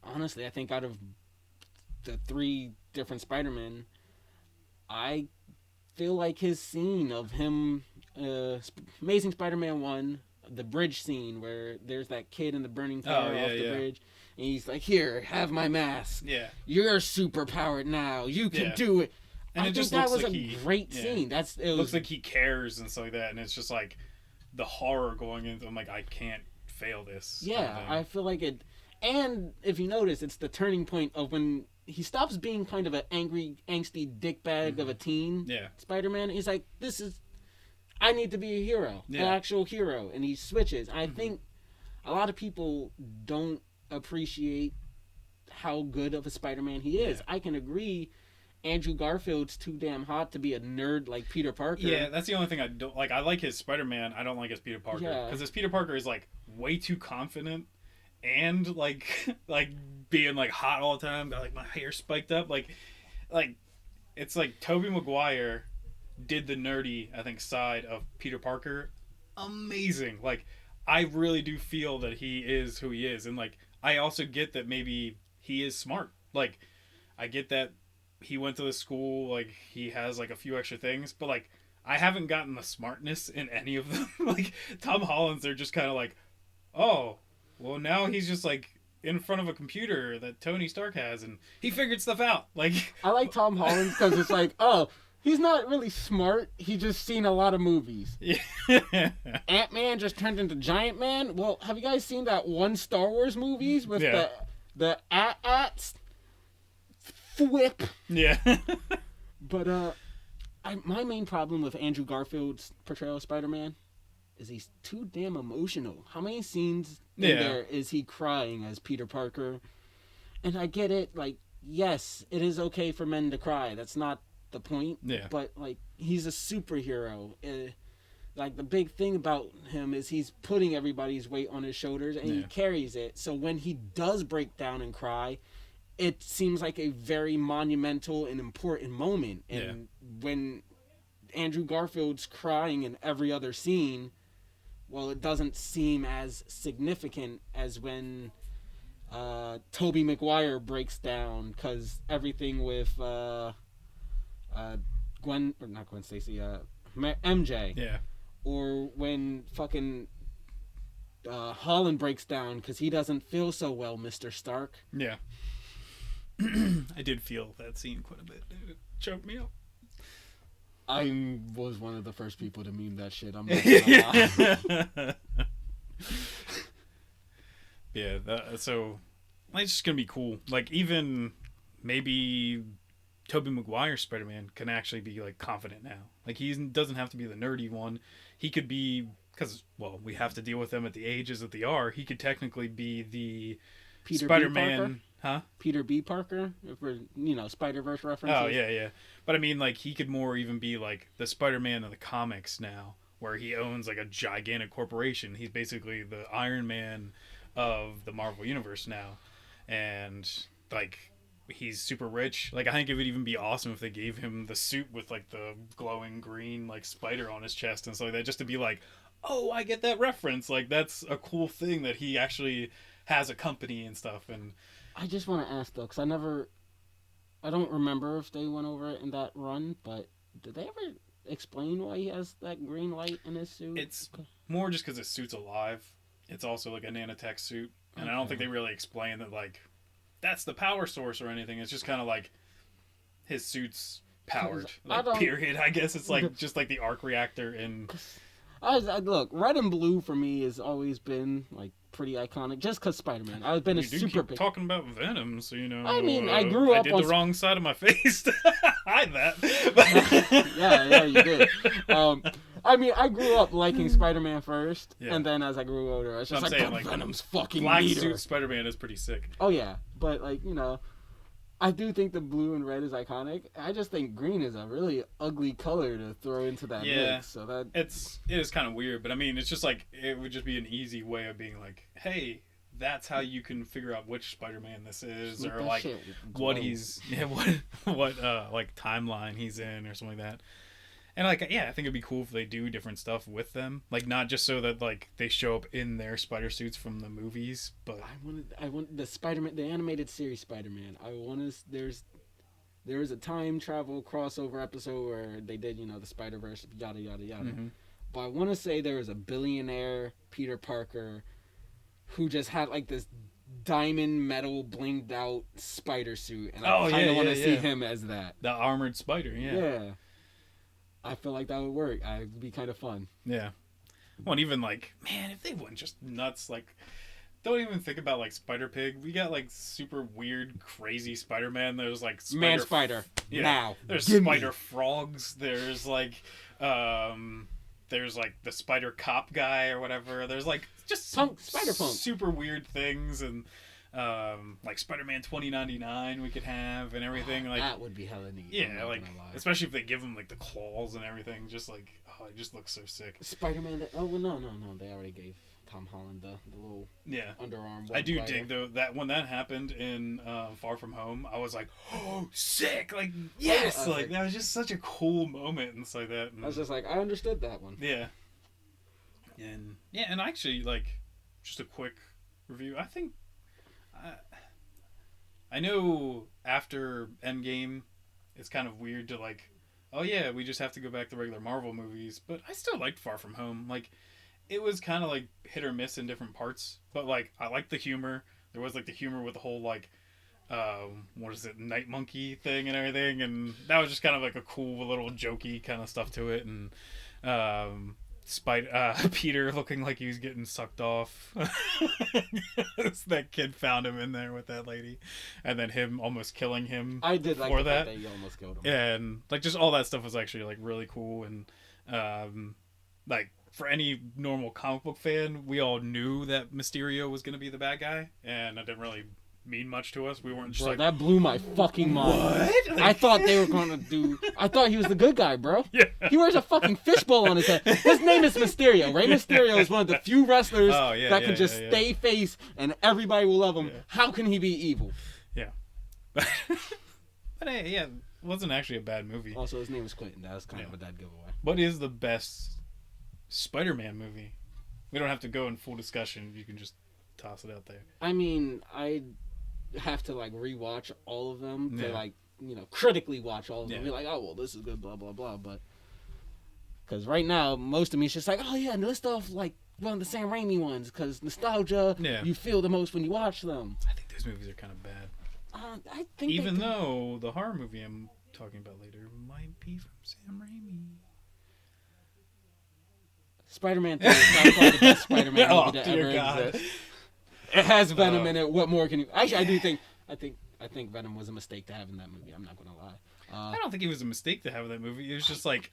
Honestly, I think out of the 3 different Spider-Men, I feel like his scene of him, Amazing Spider-Man 1, the bridge scene where there's that kid in the burning car off the bridge, and he's like, here, have my mask. Yeah. You're super powered now. You can do it. And I think that was a great scene. It looks like he cares and stuff like that, and it's just like the horror going into. I'm like, I can't fail this. Yeah, I feel like it. And if you notice, it's the turning point of when he stops being kind of an angry, angsty dickbag of a teen. Yeah. Spider-Man. He's like, I need to be a hero, an actual hero, and he switches. I think a lot of people don't appreciate how good of a Spider-Man he is. I can agree. Andrew Garfield's too damn hot to be a nerd like Peter Parker. Yeah, that's the only thing I don't like. I like his Spider-Man. I don't like his Peter Parker because his Peter Parker is like way too confident. And like being like hot all the time, got like my hair spiked up, like it's like Tobey Maguire did the nerdy, I think, side of Peter Parker amazing. Like I really do feel that he is who he is, and like I also get that maybe he is smart. Like I get that he went to the school, like he has like a few extra things, but like I haven't gotten the smartness in any of them. Like Tom Holland's, they're just kind of like, oh. Well, now he's just, like, in front of a computer that Tony Stark has, and he figured stuff out. Like, I like Tom Holland because it's like, oh, he's not really smart. He's just seen a lot of movies. Yeah. Ant-Man just turned into Giant Man. Well, have you guys seen that one Star Wars movies with the at-ats? Flip. Yeah. But, my main problem with Andrew Garfield's portrayal of Spider-Man is he's too damn emotional. How many scenes in there is he crying as Peter Parker? And I get it, like, yes, it is okay for men to cry. That's not the point. Yeah. But, like, he's a superhero. Like, the big thing about him is he's putting everybody's weight on his shoulders, and he carries it. So when he does break down and cry, it seems like a very monumental and important moment. And when Andrew Garfield's crying in every other scene, well, it doesn't seem as significant as when Tobey Maguire breaks down, because everything with not Gwen Stacy, MJ. Yeah. Or when fucking Holland breaks down because he doesn't feel so well, Mr. Stark. Yeah. I did feel that scene quite a bit. It choked me up. I was one of the first people to meme that shit. I'm not gonna lie. Yeah, so it's just gonna be cool. Like even maybe Tobey Maguire's Spider-Man can actually be like confident now. Like he doesn't have to be the nerdy one. He could be, because well, we have to deal with them at the ages that they are. He could technically be the Peter Spider-Man, huh? Peter B. Parker, for Spider-Verse references. Oh yeah. But I mean, like he could more even be like the Spider-Man of the comics now, where he owns like a gigantic corporation. He's basically the Iron Man of the Marvel universe now, and like he's super rich. Like I think it would even be awesome if they gave him the suit with like the glowing green like spider on his chest and stuff like that, just to be like, oh, I get that reference. Like that's a cool thing that he actually has a company and stuff. And I just want to ask though, because I don't remember if they went over it in that run, but did they ever explain why he has that green light in his suit? It's more just because his suit's alive. It's also like a nanotech suit, and okay. I don't think they really explain that like that's the power source or anything. It's just kind of like his suit's powered. Like, period. I guess it's like just like the arc reactor in. Look, red and blue for me has always been like pretty iconic, just because Spider-Man. I've been talking about Venom, so you know. I mean, I grew up. I did the wrong side of my face to hide that. yeah, you did. I mean, I grew up liking Spider-Man first, and then as I grew older, I was just like, Venom's fucking black meter. Suit Spider-Man is pretty sick. Oh yeah, but like I do think the blue and red is iconic. I just think green is a really ugly color to throw into that mix. So it is kind of weird, but I mean, it's just like it would just be an easy way of being like, hey, that's how you can figure out which Spider-Man this is, or like what he's what like timeline he's in or something like that. And like I think it'd be cool if they do different stuff with them, like not just so that like they show up in their spider suits from the movies, but I want the Spider-Man, the animated series Spider-Man. There was a time travel crossover episode where they did the Spider-Verse yada yada yada. Mm-hmm. But I want to say there was a billionaire Peter Parker who just had like this diamond metal blinged out spider suit, and I kind of want to see him as that, the armored spider. Yeah. I feel like that would work. It'd be kind of fun. Yeah. Well, and even like, man, if they went just nuts, like, don't even think about like Spider-Pig. We got like super weird, crazy Spider-Man. There's like Spider. Yeah. Now. There's spider frogs. There's like the spider cop guy or whatever. There's like just Spider Punk. Super weird things, and like Spider-Man 2099 we could have and everything. Like that would be hella neat. Yeah, like especially if they give him like the claws and everything. Just like it just looks so sick. Spider-Man. No. They already gave Tom Holland the little underarm. I do dig though that when that happened in Far From Home, I was like, oh, sick! Like yes, like that was just such a cool moment and stuff like that. And I was just like, I understood that one. Yeah. And actually, like, just a quick review. I think. I know after Endgame, it's kind of weird to like, oh yeah, we just have to go back to regular Marvel movies, but I still liked Far From Home. Like, it was kind of like hit or miss in different parts, but like I liked the humor. There was like the humor with the whole like, Night Monkey thing and everything, and that was just kind of like a cool little jokey kind of stuff to it, and Peter looking like he was getting sucked off. That kid found him in there with that lady, and then him almost killing him. I did like that you almost killed him. And like just all that stuff was actually like really cool, and like for any normal comic book fan, we all knew that Mysterio was going to be the bad guy, and it didn't really mean much to us. We weren't just that blew my fucking mind. What? Like, I thought they were going to do. I thought he was the good guy, bro. Yeah. He wears a fucking fishbowl on his head. His name is Mysterio. Rey Mysterio is one of the few wrestlers that can just stay face and everybody will love him. Yeah. How can he be evil? Yeah. But hey, it wasn't actually a bad movie. Also, his name was Clinton. That was kind of a dead giveaway. What is the best Spider-Man movie? We don't have to go in full discussion. You can just toss it out there. I mean, I have to like rewatch all of them to like critically watch all of them. Be like, oh well, this is good, blah blah blah. But because right now most of me is just like, oh yeah, list off like one of the Sam Raimi ones because nostalgia. You feel the most when you watch them. I think those movies are kind of bad. I think even though the horror movie I'm talking about later might be from Sam Raimi. Spider-Man 3 is not probably the best Spider-Man movie that ever God. exists. It has Venom in it. What more can you? Actually, I think Venom was a mistake to have in that movie. I'm not gonna lie. I don't think it was a mistake to have that movie. It was just like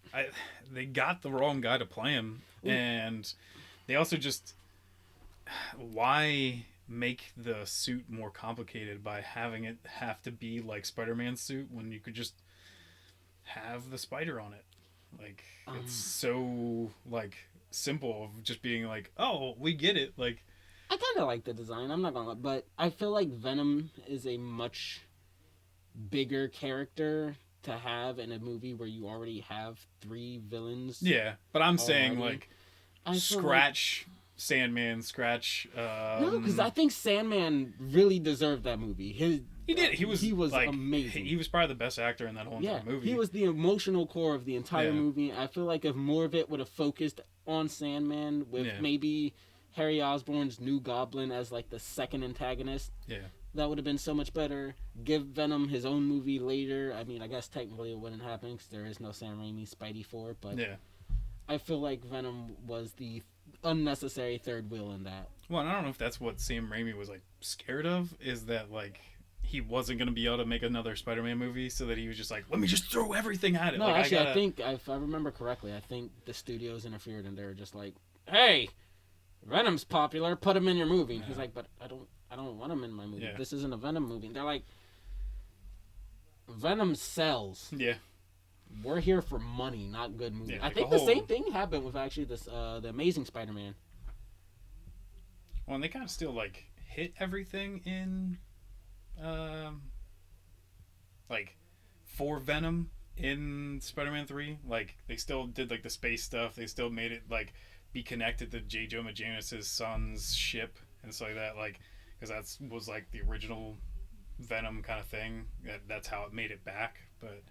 they got the wrong guy to play him, and they also just why make the suit more complicated by having it have to be like Spider-Man's suit when you could just have the spider on it. Like it's so like simple of just being like, oh, we get it. Like I kind of like the design. I'm not gonna lie, but I feel like Venom is a much bigger character to have in a movie where you already have 3 villains. Yeah, but I'm saying like scratch Sandman, scratch. No, because I think Sandman really deserved that movie. He did. He was like, amazing. He was probably the best actor in that whole entire movie. He was the emotional core of the entire movie. I feel like if more of it would have focused on Sandman with maybe Harry Osborn's New Goblin as like the second antagonist, that would have been so much better. Give Venom his own movie later. I mean, I guess technically it wouldn't happen because there is no Sam Raimi Spidey 4, but I feel like Venom was the unnecessary third wheel in that. Well, and I don't know if that's what Sam Raimi was like scared of, is that like he wasn't going to be able to make another Spider-Man movie, so that he was just like, let me just throw everything at it. No, like, actually, I think, if I remember correctly, I think the studios interfered and they were just like, hey, Venom's popular, put him in your movie. And he's like, but I don't want him in my movie. Yeah. This isn't a Venom movie. And they're like, Venom sells. Yeah. We're here for money, not good movies. Yeah, I think the same thing happened with actually this the Amazing Spider-Man. Well, and they kind of still like hit everything in like for Venom in Spider-Man 3. Like they still did like the space stuff. They still made it like be connected to J. Jonah Janus's son's ship and stuff like that. Like because that was like the original Venom kind of thing. That's how it made it back. But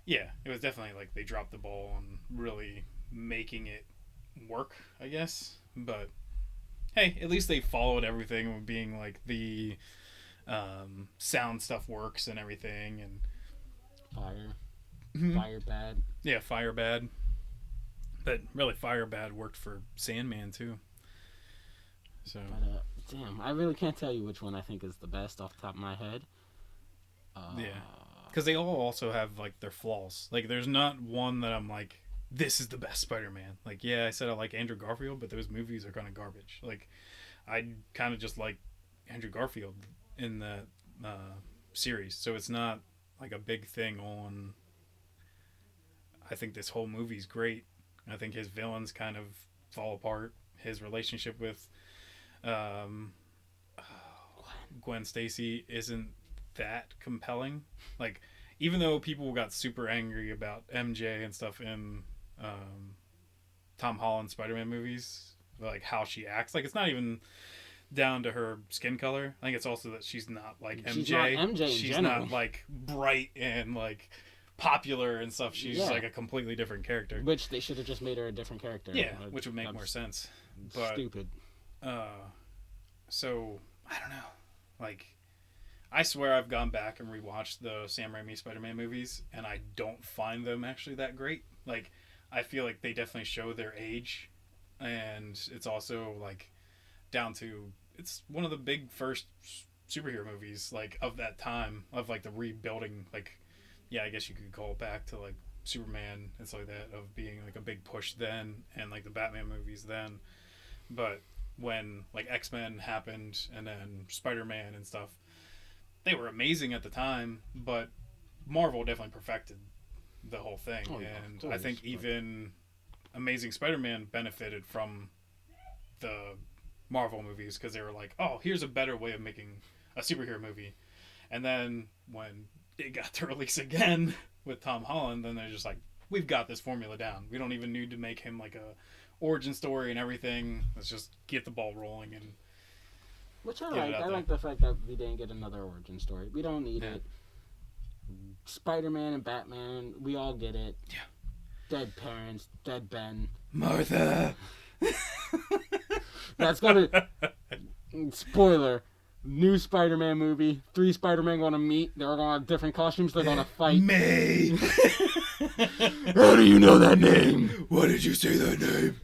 yeah, it was definitely like they dropped the ball on really making it work, I guess. But hey, at least they followed everything with being like the sound stuff works and everything, and fire bad. Yeah, fire bad. But really, fire bad worked for Sandman too. So damn, I really can't tell you which one I think is the best off the top of my head. Yeah, because they all also have like their flaws. Like, there's not one that I'm like, this is the best Spider-Man. Like, yeah, I said I like Andrew Garfield, but those movies are kind of garbage. Like, I kind of just like Andrew Garfield in the series, so it's not like a big thing on. I think this whole movie's great. I think his villains kind of fall apart. His relationship with Gwen Stacy isn't that compelling. Like, even though people got super angry about MJ and stuff in Tom Holland Spider-Man movies, like how she acts, like it's not even down to her skin color. I think it's also that she's not like MJ. She's not MJ. She's not like bright and like popular and stuff. She's like a completely different character. Which they should have just made her a different character. Yeah, which would make more sense. But stupid. So I don't know. Like, I swear I've gone back and rewatched the Sam Raimi Spider-Man movies, and I don't find them actually that great. Like, I feel like they definitely show their age, and it's also like down to, it's one of the big first superhero movies like of that time, of like the rebuilding, like, yeah, I guess you could call it back to like Superman and stuff like that, of being like a big push then, and like the Batman movies then. But when like X-Men happened and then Spider-Man and stuff, they were amazing at the time, but Marvel definitely perfected the whole thing. And I think even Amazing Spider-Man benefited from the Marvel movies, because they were like, oh, here's a better way of making a superhero movie. And then when it got to release again with Tom Holland, then they're just like, we've got this formula down. We don't even need to make him like a origin story and everything. Let's just get the ball rolling. And which I like. I like the fact that we didn't get another origin story. We don't need it. Spider-Man and Batman, we all get it. Yeah. Dead parents, dead Ben. Martha! That's gonna... Spoiler. New Spider-Man movie. 3 Spider-Men gonna meet. They're gonna have different costumes. They're gonna fight. May! How do you know that name? Why did you say that name?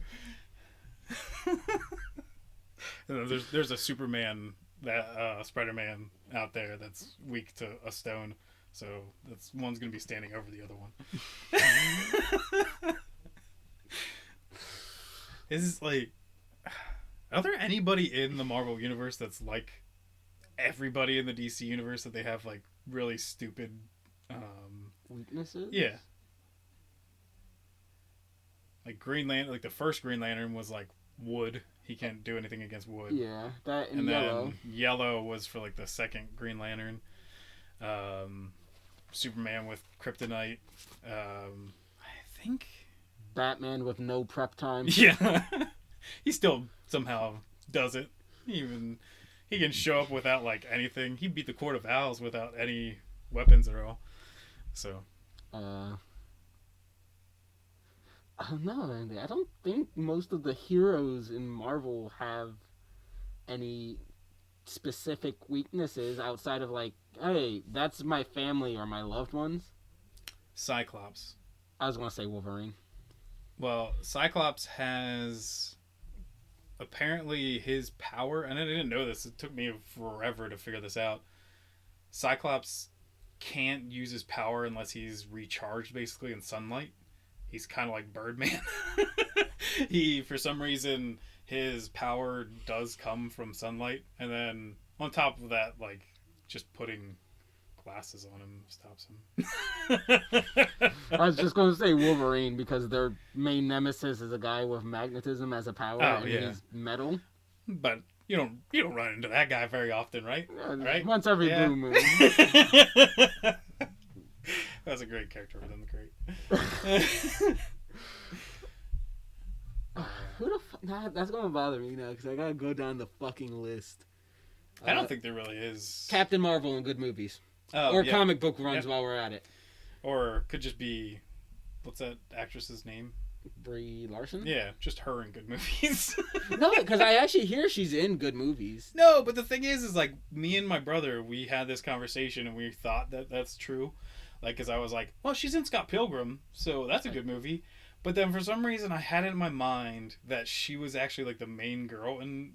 There's a Superman that Spider-Man out there that's weak to a stone, so that's one's gonna be standing over the other one. Is like, are there anybody in the Marvel universe that's like everybody in the DC universe, that they have like really stupid weaknesses? Yeah. Like Green Lantern, like the first Green Lantern was like wood. He can't do anything against wood. Yeah, that and yellow. Then yellow was for like the second Green Lantern. Superman with kryptonite. I think Batman with no prep time. Yeah. He still somehow does it. He can show up without like anything. He beat the Court of Owls without any weapons at all. So I don't know, Andy. I don't think most of the heroes in Marvel have any specific weaknesses outside of like, hey, that's my family or my loved ones. Cyclops. I was gonna say Wolverine. Well, Cyclops has apparently his power, and I didn't know this. It took me forever to figure this out. Cyclops can't use his power unless he's recharged, basically, in sunlight. He's kind of like Birdman. For some reason, his power does come from sunlight. And then on top of that, like, just putting glasses on him stops him. I was just going to say Wolverine because their main nemesis is a guy with magnetism as a power, and he's metal. But you don't run into that guy very often, right? Right? Once every blue moon. That's a great character within the crate. Who the fuck? That's gonna bother me now because I gotta go down the fucking list. I don't think there really is. Captain Marvel in good movies. Comic book runs while we're at it. Or could just be, what's that actress's name? Brie Larson? Yeah, just her in good movies. No, because I actually hear she's in good movies. No, but the thing is like, me and my brother, we had this conversation and we thought that that's true. Like, because I was like, well, she's in Scott Pilgrim, so that's a good movie. But then for some reason, I had it in my mind that she was actually like the main girl in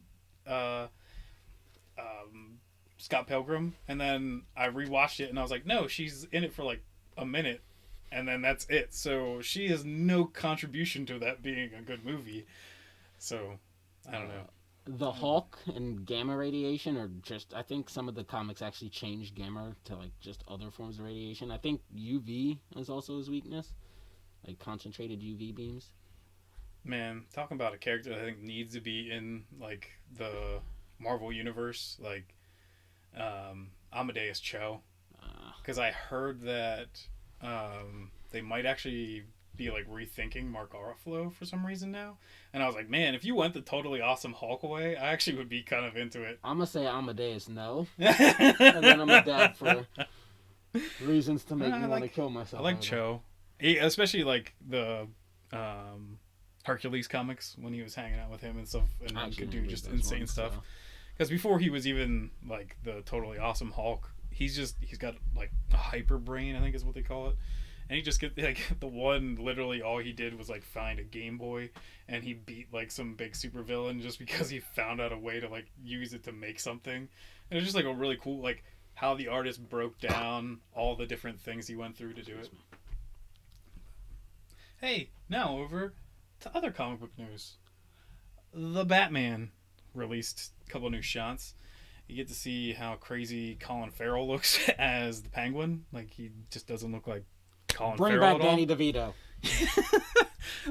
Scott Pilgrim. And then I rewatched it and I was like, no, she's in it for like a minute. And then that's it. So she has no contribution to that being a good movie. So, I don't know. The Hulk and gamma radiation are just... I think some of the comics actually changed gamma to like just other forms of radiation. I think UV is also his weakness. Like concentrated UV beams. Man, talking about a character that I think needs to be in like the Marvel universe. Like Amadeus Cho. Because I heard that... they might actually be like rethinking Mark Ruffalo for some reason now, and I was like, man, if you went the totally awesome Hulk way, I actually would be kind of into it. I'm gonna say Amadeus no, and then I'm a dad for reasons to make me want to kill myself. I like Cho, especially like the Hercules comics when he was hanging out with him and stuff, and he could do just insane stuff. Because before he was even like the totally awesome Hulk, he's got like a hyper brain, I think is what they call it. And he just get like the one, literally all he did was like find a Game Boy and he beat like some big supervillain just because he found out a way to like use it to make something. And it was just like a really cool, like how the artist broke down all the different things he went through to do it. Hey, now over to other comic book news. The Batman released a couple new shots. You get to see how crazy Colin Farrell looks as the Penguin. Like, he just doesn't look like Colin Farrell at all. Bring back Danny DeVito.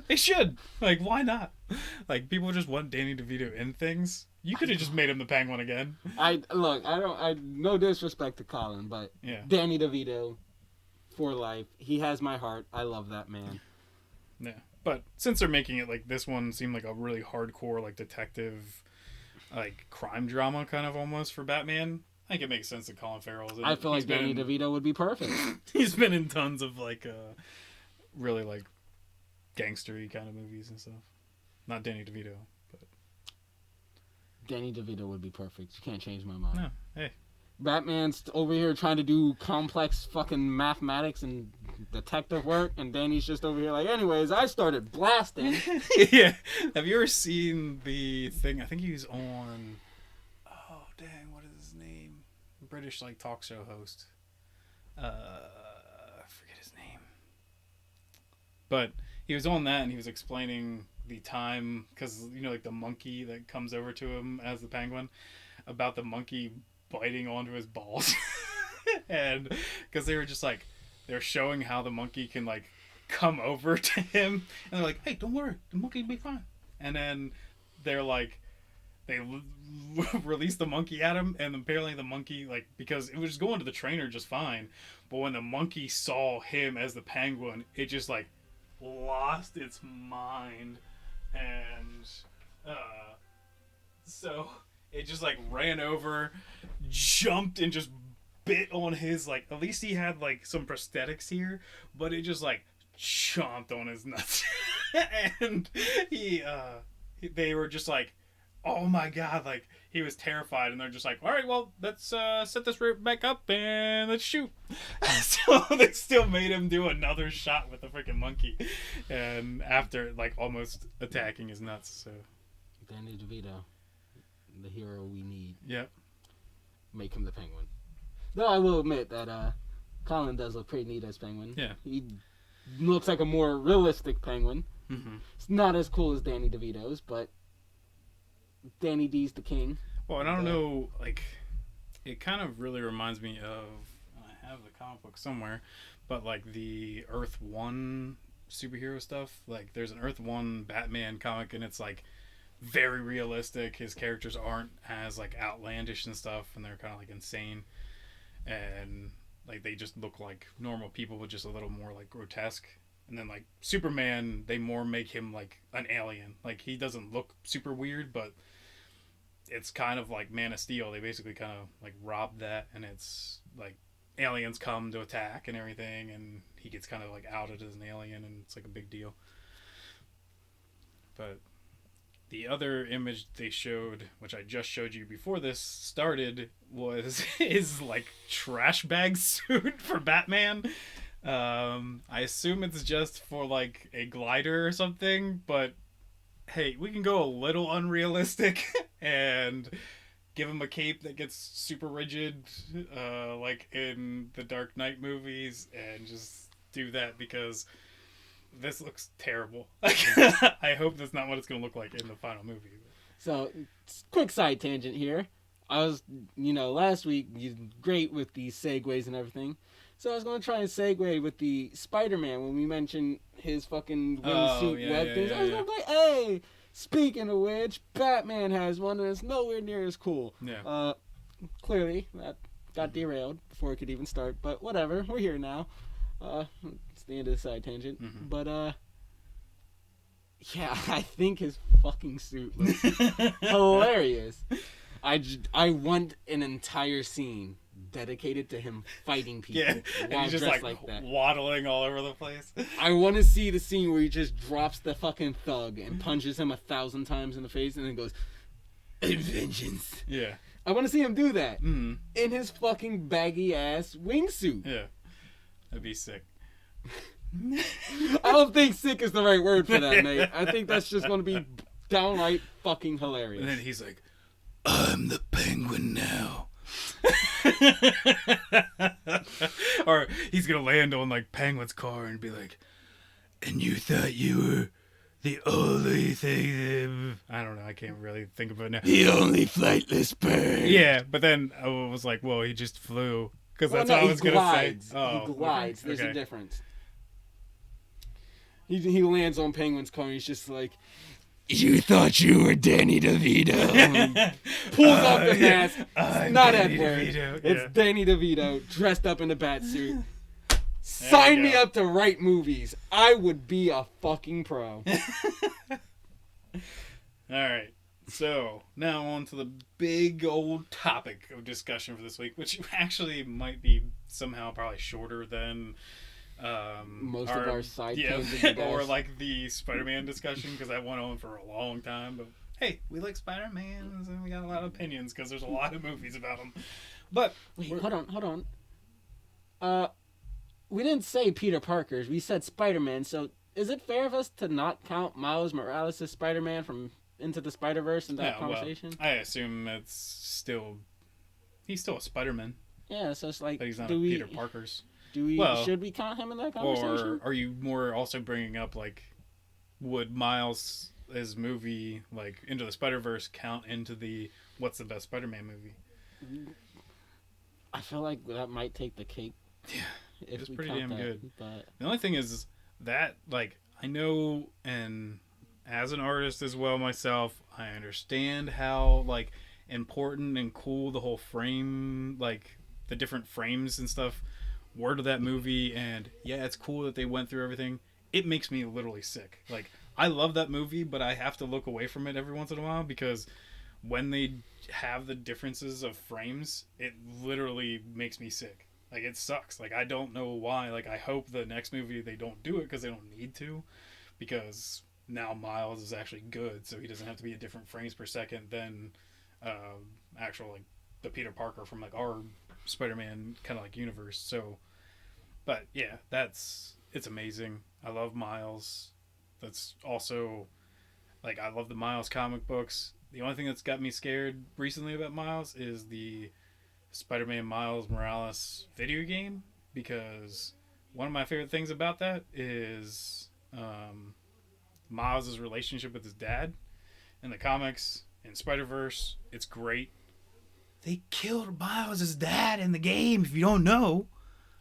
They should. Like, why not? Like, people just want Danny DeVito in things. You could have just made him the Penguin again. No disrespect to Colin, but yeah. Danny DeVito for life. He has my heart. I love that man. Yeah. But since they're making it like this one seemed like a really hardcore like detective like crime drama kind of almost for Batman, I think it makes sense that Colin Farrell's in it. I feel like Danny DeVito would be perfect. He's been in tons of like really like gangstery kind of movies and stuff. Not Danny DeVito, but Danny DeVito would be perfect. You can't change my mind. No. Hey. Batman's over here trying to do complex fucking mathematics and detective work, and Danny's just over here like, anyways, I started blasting. Yeah. Have you ever seen the thing? I think he was on. Oh dang, what is his name? British like talk show host. I forget his name. But he was on that, and he was explaining the time because like the monkey that comes over to him as the penguin, about the monkey biting onto his balls, and because they were just like they're showing how the monkey can like come over to him, and they're like, hey, don't worry, the monkey will be fine. And then they're like, they release the monkey at him, and apparently the monkey, like, because it was going to the trainer just fine, but when the monkey saw him as the penguin, it just like lost its mind, and so it just like ran over, jumped, and just bit on his, like, at least he had like some prosthetics here, but it just like chomped on his nuts. And they were just like, oh my god, like he was terrified, and they're just like, all right, well, let's set this right back up and let's shoot. So they still made him do another shot with the freaking monkey, and after like almost attacking his nuts. So Danny DeVito, the hero we need. Yep. Make him the penguin. Though I will admit that Colin does look pretty neat as penguin. Yeah. He looks like a more realistic penguin. Mm-hmm. It's not as cool as Danny DeVito's, but Danny D's the king. Well, and I don't know, like, it kind of really reminds me of, I have the comic book somewhere, but like the Earth 1 superhero stuff. Like, there's an Earth 1 Batman comic, and it's like very realistic. His characters aren't as like outlandish and stuff, and they're kind of like insane, and like they just look like normal people, but just a little more like grotesque. And then like Superman, they more make him like an alien. Like, he doesn't look super weird, but it's kind of like Man of Steel. They basically kind of like robbed that, and it's like aliens come to attack and everything, and he gets kind of like outed as an alien, and it's like a big deal. But the other image they showed, which I just showed you before this started, was his like trash bag suit for Batman. I assume it's just for like a glider or something, but hey, we can go a little unrealistic and give him a cape that gets super rigid, like in the Dark Knight movies, and just do that, because this looks terrible. I hope that's not what it's going to look like in the final movie. So, quick side tangent here. I was, last week, you great with these segues and everything. So I was going to try and segue with the Spider-Man when we mentioned his fucking wingsuit web things. I was going to be like, hey, speaking of which, Batman has one, and it's nowhere near as cool. Yeah. Clearly, that got derailed before it could even start, but whatever. We're here now. It's the end of the side tangent. Mm-hmm. But, yeah, I think his fucking suit looks hilarious. I want an entire scene dedicated to him fighting people. Yeah, and he's just like that, waddling all over the place. I want to see the scene where he just drops the fucking thug and punches him 1,000 times in the face and then goes, "And vengeance." Yeah. I want to see him do that in his fucking baggy ass wingsuit. Yeah. That'd be sick. I don't think sick is the right word for that, mate. I think that's just going to be downright fucking hilarious. And then he's like, "I'm the Penguin now." Or he's gonna land on like Penguin's car and be like, "And you thought you were the only thing that..." I don't know, I can't really think of it now. The only flightless bird. Yeah, but then I was like, well, he just flew, because that's what I was gonna say. Oh, he glides. Okay. There's a difference. He lands on Penguin's car and he's just like, "You thought you were Danny DeVito." Pulls off the mask. It's not Edward. Yeah. It's Danny DeVito dressed up in a bat suit. Sign me up to write movies. I would be a fucking pro. Alright. So, now on to the big old topic of discussion for this week, which actually might be somehow probably shorter than most of our side tangents, or like the Spider-Man discussion, because that went on for a long time. But hey, we like Spider-Man, and we got a lot of opinions because there's a lot of movies about them. But wait, hold on. We didn't say Peter Parker's. We said Spider-Man. So is it fair of us to not count Miles Morales as Spider-Man from Into the Spider-Verse in that conversation? Well, I assume it's still... He's still a Spider-Man. Yeah, so it's like... But he's not Peter Parker's. Should we count him in that conversation? Or are you more also bringing up, like, would Miles' movie, like, Into the Spider-Verse count into the what's the best Spider-Man movie? I feel like that might take the cake. Yeah, it's pretty damn good. But the only thing is that, like, I know, and as an artist as well myself, I understand how, like, important and cool the whole frame, like, the different frames and stuff were to that movie, and yeah, it's cool that they went through everything. It makes me literally sick. Like, I love that movie, but I have to look away from it every once in a while, because when they have the differences of frames, it literally makes me sick. Like, it sucks. Like, I don't know why. Like, I hope the next movie they don't do it, because they don't need to, because now Miles is actually good, so he doesn't have to be at different frames per second than actual, like, the Peter Parker from, like, our Spider-Man kind of, like, universe. So, but yeah, it's amazing. I love Miles. That's also, like, I love the Miles comic books. The only thing that's got me scared recently about Miles is the Spider-Man Miles Morales video game, because one of my favorite things about that is Miles' relationship with his dad. In the comics, in Spider-Verse, it's great. They killed Miles' dad in the game, if you don't know.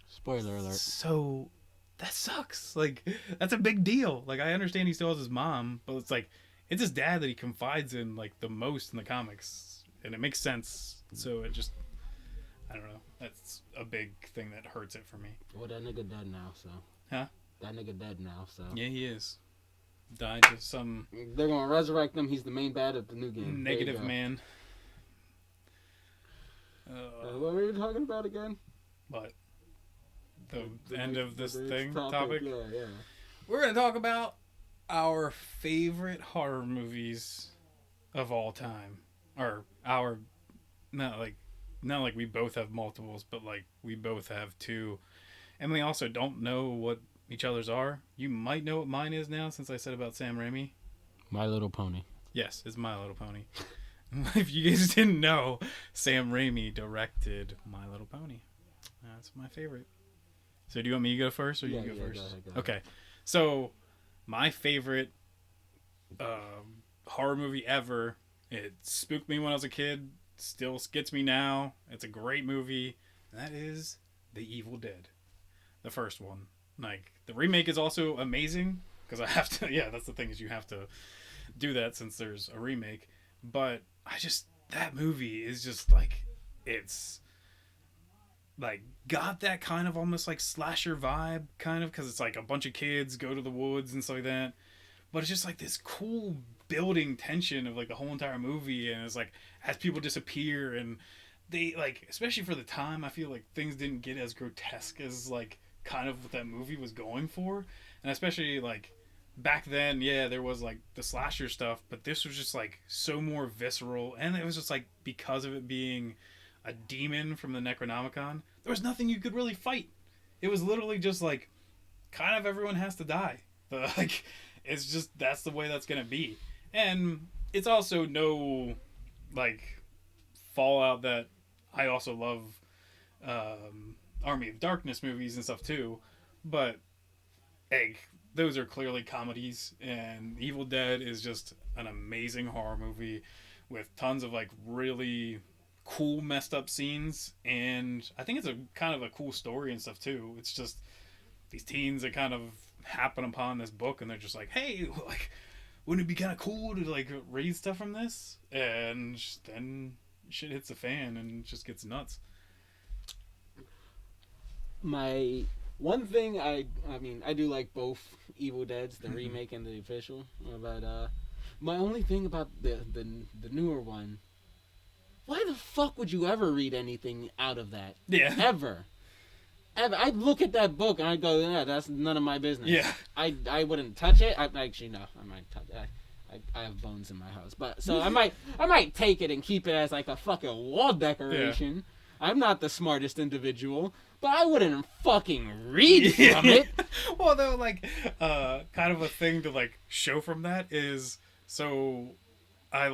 Spoiler alert. So, that sucks. Like, that's a big deal. Like, I understand he still has his mom, but it's like, it's his dad that he confides in, like, the most in the comics. And it makes sense. So, it just, I don't know. That's a big thing that hurts it for me. Well, that nigga dead now, so. Huh? That nigga dead now, so. Yeah, he is. Died to some... They're gonna resurrect him. He's the main bad of the new game. Negative man. What were we talking about again? What? The end of this topic? Yeah. We're going to talk about our favorite horror movies of all time. Or our... Not like we both have multiples, but like we both have two. And we also don't know what each other's are. You might know what mine is now, since I said about Sam Raimi. My Little Pony. Yes, it's My Little Pony. If you guys didn't know, Sam Raimi directed My Little Pony. That's my favorite. So do you want me to go first, or you go first? Go ahead. Okay. So, my favorite horror movie ever. It spooked me when I was a kid. Still gets me now. It's a great movie. And that is The Evil Dead. The first one. Like, the remake is also amazing, because I have to, yeah, that's the thing, is you have to do that since there's a remake. But that movie is just like, it's like got that kind of almost like slasher vibe, kind of, because it's like a bunch of kids go to the woods and stuff like that. But it's just like this cool building tension of like the whole entire movie, and it's like as people disappear, and they, like, especially for the time, I feel like things didn't get as grotesque as like kind of what that movie was going for. And especially like back then, yeah, there was like the slasher stuff, but this was just like so more visceral, and it was just like, because of it being a demon from the Necronomicon, there was nothing you could really fight. It was literally just like, kind of everyone has to die. But like, it's just, that's the way that's gonna be. And it's also no like fallout that I also love Army of Darkness movies and stuff too, but those are clearly comedies, and Evil Dead is just an amazing horror movie with tons of like really cool messed up scenes, and I think it's a kind of a cool story and stuff too. It's just these teens that kind of happen upon this book, and they're just like, hey, like, wouldn't it be kind of cool to like read stuff from this? And then shit hits the fan and it just gets nuts. My one thing, I mean, I do like both Evil Deads, the remake and the official. But my only thing about the newer one, why the fuck would you ever read anything out of that? Yeah. Ever. I'd look at that book and I'd go, yeah, that's none of my business. Yeah. I wouldn't touch it. Actually, no, I might touch it. I have bones in my house, but so I might take it and keep it as like a fucking wall decoration. I'm not the smartest individual, but I wouldn't fucking read from it. Well, though, like, kind of a thing to, like, show from that is, so, I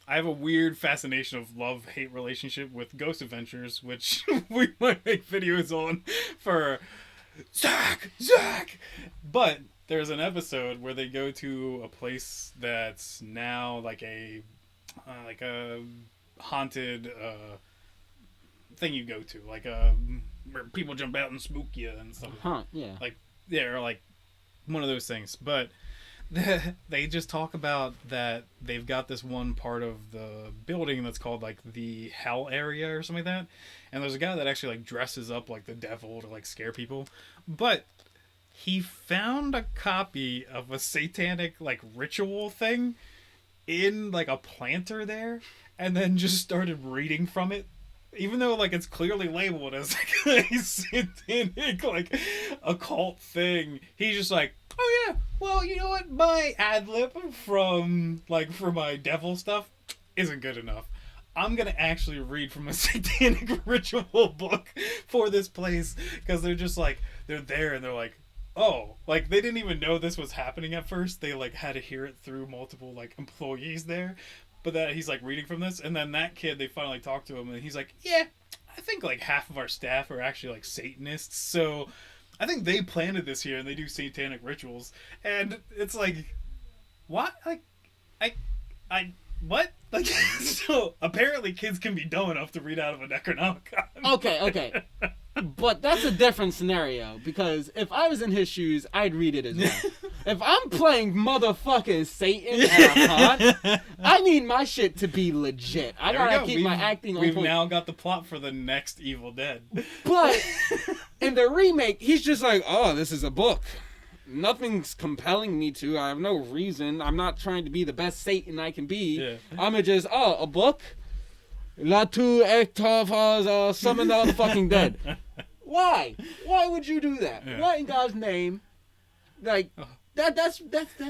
have a weird fascination of love-hate relationship with Ghost Adventures, which we might make videos on for Zach! But there's an episode where they go to a place that's now like a haunted thing you go to, like where people jump out and spook you and stuff. Yeah. Like, yeah, or like one of those things. But they just talk about that they've got this one part of the building that's called like the hell area or something like that. And there's a guy that actually like dresses up like the devil to like scare people. But he found a copy of a satanic like ritual thing in like a planter there, and then just started reading from it, even though like it's clearly labeled as like a satanic like occult thing. He's just like, oh yeah, well, you know what, my ad lib from like for my devil stuff isn't good enough. I'm gonna actually read from a satanic ritual book for this place, because they're just like, they're there and they're like, oh, like they didn't even know this was happening at first. They like had to hear it through multiple like employees there, but that he's like reading from this. And then that kid, they finally talked to him and he's like, yeah, I think like half of our staff are actually like Satanists, so I think they planted this here and they do satanic rituals. And it's like, what? Like, I what? Like, so apparently kids can be dumb enough to read out of a Necronomicon. Okay. But that's a different scenario, because if I was in his shoes, I'd read it as well. If I'm playing motherfucking Satan at a haunt, I need my shit to be legit. I gotta keep my acting on point. We've now got the plot for the next Evil Dead. But in the remake, he's just like, oh, this is a book. Nothing's compelling me to. I have no reason. I'm not trying to be the best Satan I can be. Yeah. I'm just, a book? La tu ectavas summon all the fucking dead. Why? Why would you do that? Yeah. What in God's name? Like, that's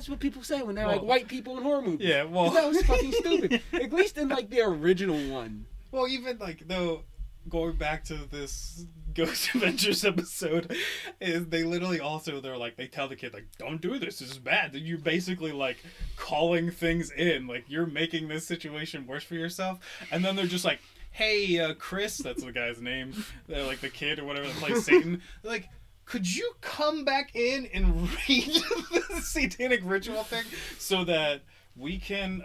what people say when they're like white people in horror movies. Yeah, well, that was fucking stupid. At least in like the original one. Well, even like though, going back to this Ghost Adventures episode, is they literally also they tell the kid like, don't do this is bad. You're basically like calling things in, like you're making this situation worse for yourself. And then they're just like, hey, Chris, that's the guy's name, they're like the kid or whatever that plays Satan, they're like, could you come back in and read the satanic ritual thing so that we can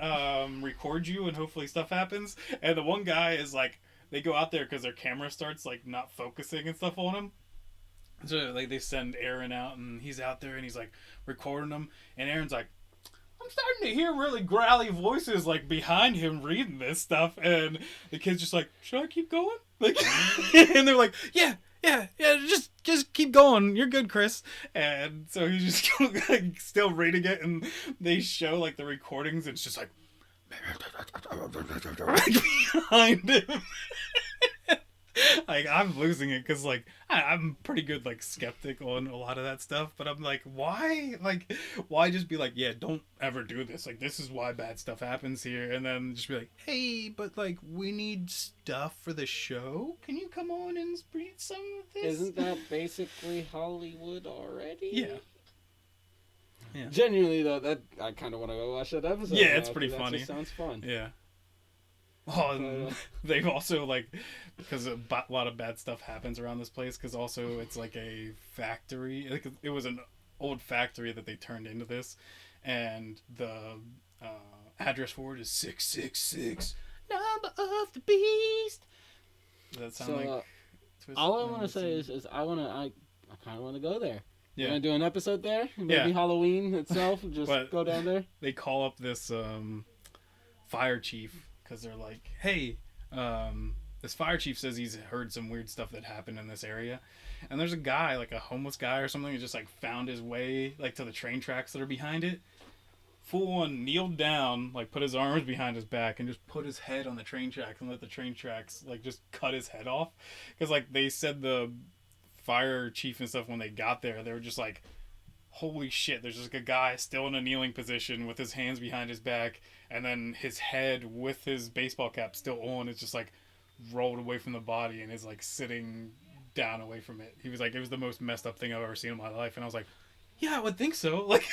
record you and hopefully stuff happens? And the one guy is like, they go out there because their camera starts like not focusing and stuff on him. So like they send Aaron out and he's out there and he's like recording them. And Aaron's like, I'm starting to hear really growly voices like behind him reading this stuff. And the kid's just like, should I keep going? Like, and they're like, yeah, just keep going. You're good, Chris. And so he's just like, still reading it, and they show like the recordings. And it's just like behind him. Like, I'm losing it because like I'm pretty good like skeptic on a lot of that stuff, but I'm like, why just be like, yeah, don't ever do this, like this is why bad stuff happens here, and then just be like, hey, but like we need stuff for the show, can you come on and read some of this? Isn't that basically Hollywood already? Yeah. Genuinely though, that I kind of want to go watch that episode. Yeah, it's pretty funny. Sounds fun. Yeah. Oh, and they've also, like, because a lot of bad stuff happens around this place, because also it's like a factory. It was an old factory that they turned into this, and the address for it is 666, number of the beast. Does that sound like... all I want to say is I kind of want to go there. Yeah. Want to do an episode there? Maybe Halloween itself, just go down there? They call up this fire chief, because they're like, hey, this fire chief says he's heard some weird stuff that happened in this area. And there's a guy, like a homeless guy or something, who just like found his way like to the train tracks that are behind it. Full on kneeled down, like put his arms behind his back and just put his head on the train tracks and let the train tracks like just cut his head off. Because like they said the fire chief and stuff, when they got there, they were just like, holy shit, there's just like a guy still in a kneeling position with his hands behind his back, and then his head with his baseball cap still on is just like rolled away from the body and is like sitting down away from it. He was like, it was the most messed up thing I've ever seen in my life. And I was like, yeah, I would think so. Like,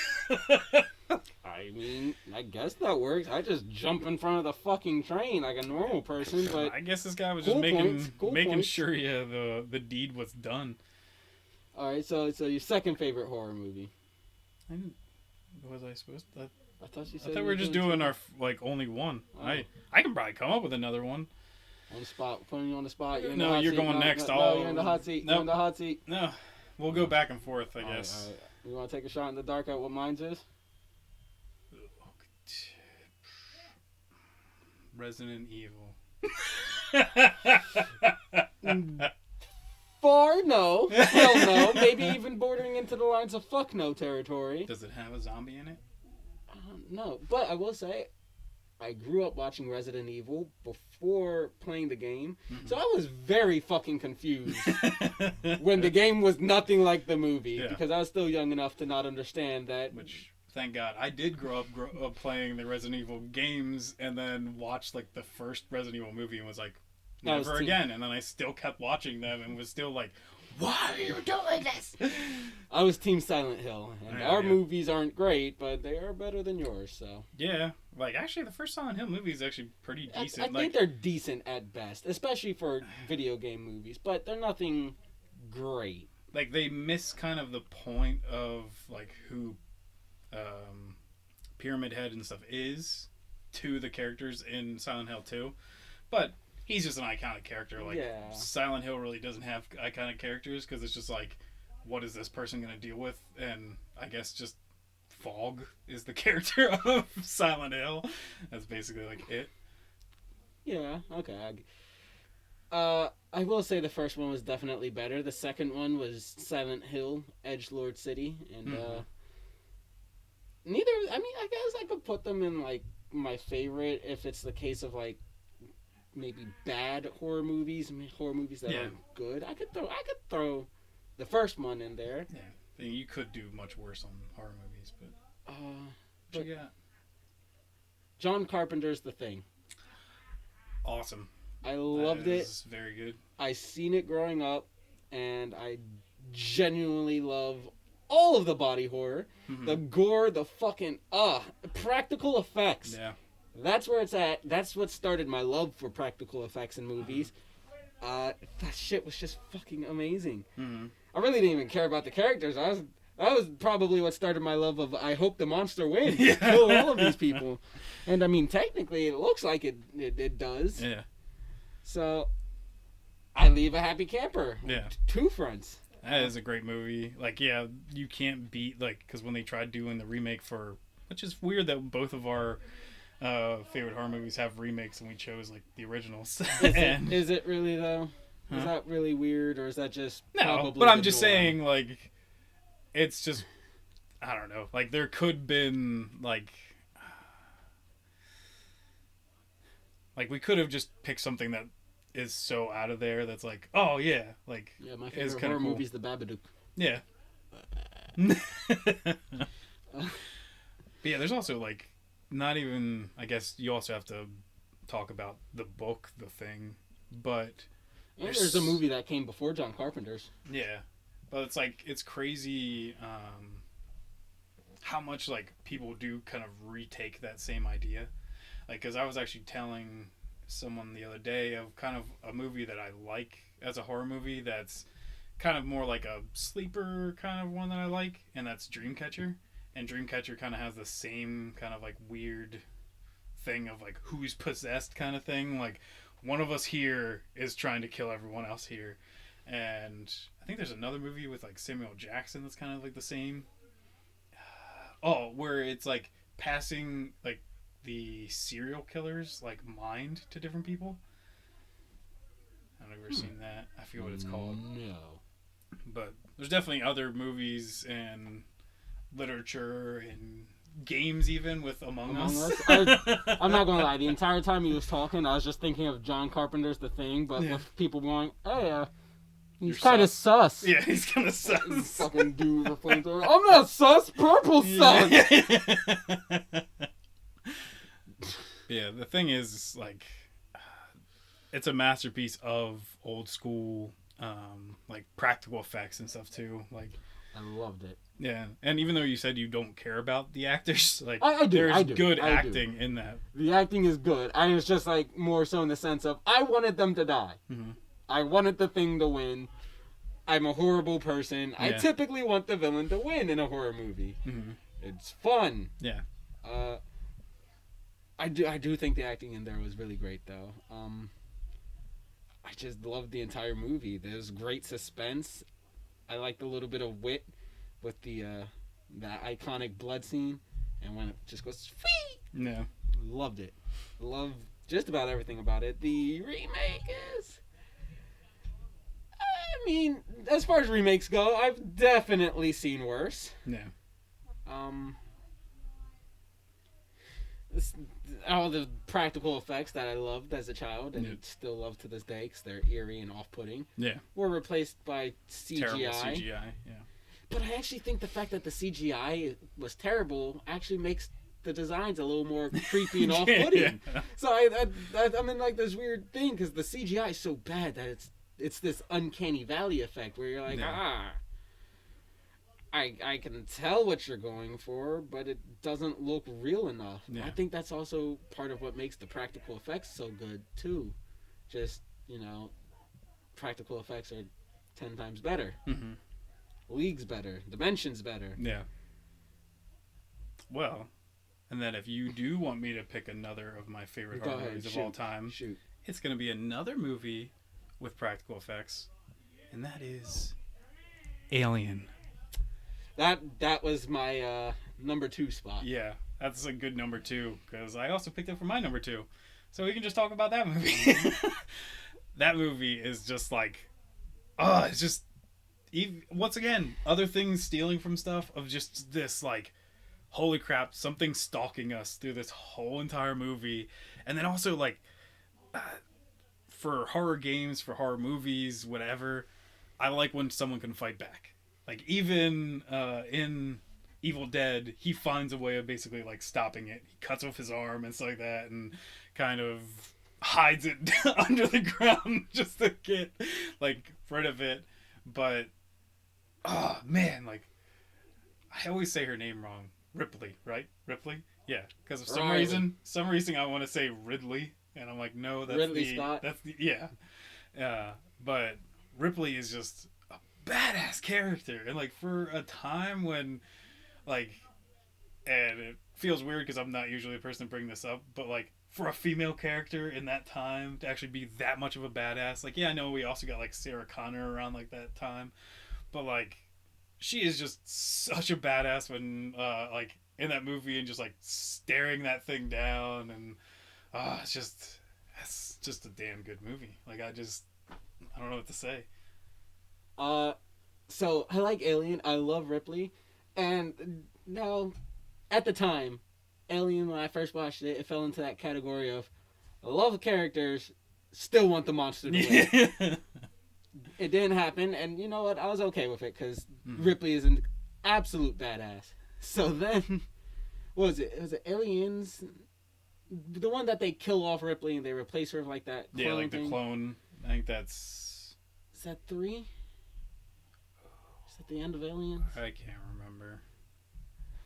I mean, I guess that works. I just jump in front of the fucking train like a normal person, but I guess this guy was cool just making points. sure, yeah, the deed was done. All right, so your second favorite horror movie? Was I supposed to? I thought you said. I thought we were just doing our like only one. Oh. I can probably come up with another one. On the spot, putting you on the spot. You're in No, the hot you're seat. going next. No, you're in the hot seat. You're in the hot seat. No, we'll go back and forth, I All guess. right. You want to take a shot in the dark at what mine is? Resident Evil. Far no. Hell no. Maybe even bordering into the lines of fuck no territory. Does it have a zombie in it? No. But I will say, I grew up watching Resident Evil before playing the game. Mm-hmm. So I was very fucking confused when the game was nothing like the movie. Yeah. Because I was still young enough to not understand that. Which, thank God, I did grow up playing the Resident Evil games and then watched like the first Resident Evil movie and was like, never again. And then I still kept watching them and was still like, why are you doing this? I was Team Silent Hill. And our movies aren't great, but they are better than yours, so. Yeah. Like, actually, the first Silent Hill movie is actually pretty decent. I think they're decent at best, especially for video game movies, but they're nothing great. Like, they miss kind of the point of, like, who Pyramid Head and stuff is to the characters in Silent Hill 2. But he's just an iconic character. Like, Silent Hill really doesn't have iconic characters because it's just like, what is this person going to deal with? And I guess just Fog is the character of Silent Hill. That's basically like it. Yeah, okay. I will say the first one was definitely better. The second one was Silent Hill, Edgelord City, and neither. I mean, I guess I could put them in like my favorite if it's the case of like maybe bad horror movies. I mean, horror movies that aren't good. I could throw the first one in there. Yeah, you could do much worse on horror movies, but what you got? John Carpenter's The Thing. Awesome. I loved it. It's very good. I seen it growing up, and I genuinely love all of the body horror, the gore, the fucking practical effects. Yeah. That's where it's at. That's what started my love for practical effects in movies. That shit was just fucking amazing. I really didn't even care about the characters. That was probably what started my love of I hope the monster wins. Yeah. Kill all of these people. And I mean, technically, it looks like it does. Yeah. So, I leave a happy camper. Yeah. Two fronts. That is a great movie. Like, yeah, you can't beat, like, because when they tried doing the remake for, which is weird that both of our favorite horror movies have remakes and we chose, like, the originals. Is it really, though? Huh? Is that really weird, or is that just No, but I'm just saying, like, it's just, I don't know. Like, there could have been, like, we could have just picked something that is so out of there that's like, oh, yeah. Like, yeah, my favorite horror movie is The Babadook. Yeah. But yeah, there's also, like, not even, I guess you also have to talk about the book, The Thing, but... And there's a movie that came before John Carpenter's. Yeah. But it's like, it's crazy how much, like, people do kind of retake that same idea. Like, because I was actually telling someone the other day of kind of a movie that I like as a horror movie that's kind of more like a sleeper kind of one that I like, and that's Dreamcatcher. And Dreamcatcher kind of has the same kind of, like, weird thing of, like, who's possessed kind of thing. Like, one of us here is trying to kill everyone else here. And I think there's another movie with, like, Samuel Jackson that's kind of, like, the same. Where it's, like, passing, like, the serial killer's, like, mind to different people. I've never seen that. I forget what it's called. No. But there's definitely other movies and literature and games even with Among Us. I'm not gonna lie, the entire time he was talking I was just thinking of John Carpenter's The Thing, but with people going, hey, he's kind of sus. Yeah, he's kind of sus. Fucking dude with a flamethrower. I'm not sus, purple sus. Yeah, the thing is, like, it's a masterpiece of old school, like practical effects and stuff too. Like, I loved it. Yeah, and even though you said you don't care about the actors, like I do, there's I do, good I acting do. in that. The acting is good. I was just like more so in the sense of I wanted them to die. Mm-hmm. I wanted the Thing to win. I'm a horrible person. Yeah. I typically want the villain to win in a horror movie. Mm-hmm. It's fun. Yeah. I do think the acting in there was really great though. I just loved the entire movie. There's great suspense. I liked a little bit of wit with the iconic blood scene, and when it just goes Fee! Yeah. Loved it. Loved just about everything about it. The remake is, I mean, as far as remakes go, I've definitely seen worse. Yeah. All the practical effects that I loved as a child and still love to this day because they're eerie and off-putting, were replaced by CGI. Terrible CGI, yeah. But I actually think the fact that the CGI was terrible actually makes the designs a little more creepy and off-putting. Yeah. So I'm in like this weird thing because the CGI is so bad that it's this uncanny valley effect where you're like, I can tell what you're going for, but it doesn't look real enough. Yeah. I think that's also part of what makes the practical effects so good, too. Just, practical effects are 10 times better. Mm-hmm. Leagues better. Dimensions better. Yeah. Well, and then if you do want me to pick another of my favorite horror movies of all time, it's going to be another movie with practical effects, and that is Alien. That was my number 2 spot. Yeah, that's a good number 2 because I also picked it for my number 2. So we can just talk about that movie. That movie is just like, it's just, once again, other things stealing from stuff of just this like, holy crap, something stalking us through this whole entire movie. And then also like, for horror games, for horror movies, whatever, I like when someone can fight back. Like, even in Evil Dead, he finds a way of basically, like, stopping it. He cuts off his arm and stuff like that and kind of hides it under the ground just to get, like, rid of it. But, oh, man, like, I always say her name wrong. Ripley, right? Ripley? Yeah, because of some reason I want to say Ridley. And I'm like, no, that's Ridley Scott? That's the, yeah. But Ripley is just badass character, and like for a time when like, and it feels weird because I'm not usually a person to bring this up, but like for a female character in that time to actually be that much of a badass, like, yeah, I know we also got like Sarah Connor around like that time, but like she is just such a badass when like in that movie and just like staring that thing down, and it's just a damn good movie. Like I don't know what to say. So I like Alien. I love Ripley, and now, at the time, Alien, when I first watched it, it fell into that category of I love the characters, still want the monster to win. It didn't happen, and you know what? I was okay with it because Ripley is an absolute badass. So then, what was it? Was it Aliens? The one that they kill off Ripley and they replace her with like that clone like thing? The clone. I think that's... Is that 3? Is that the end of Aliens? I can't remember.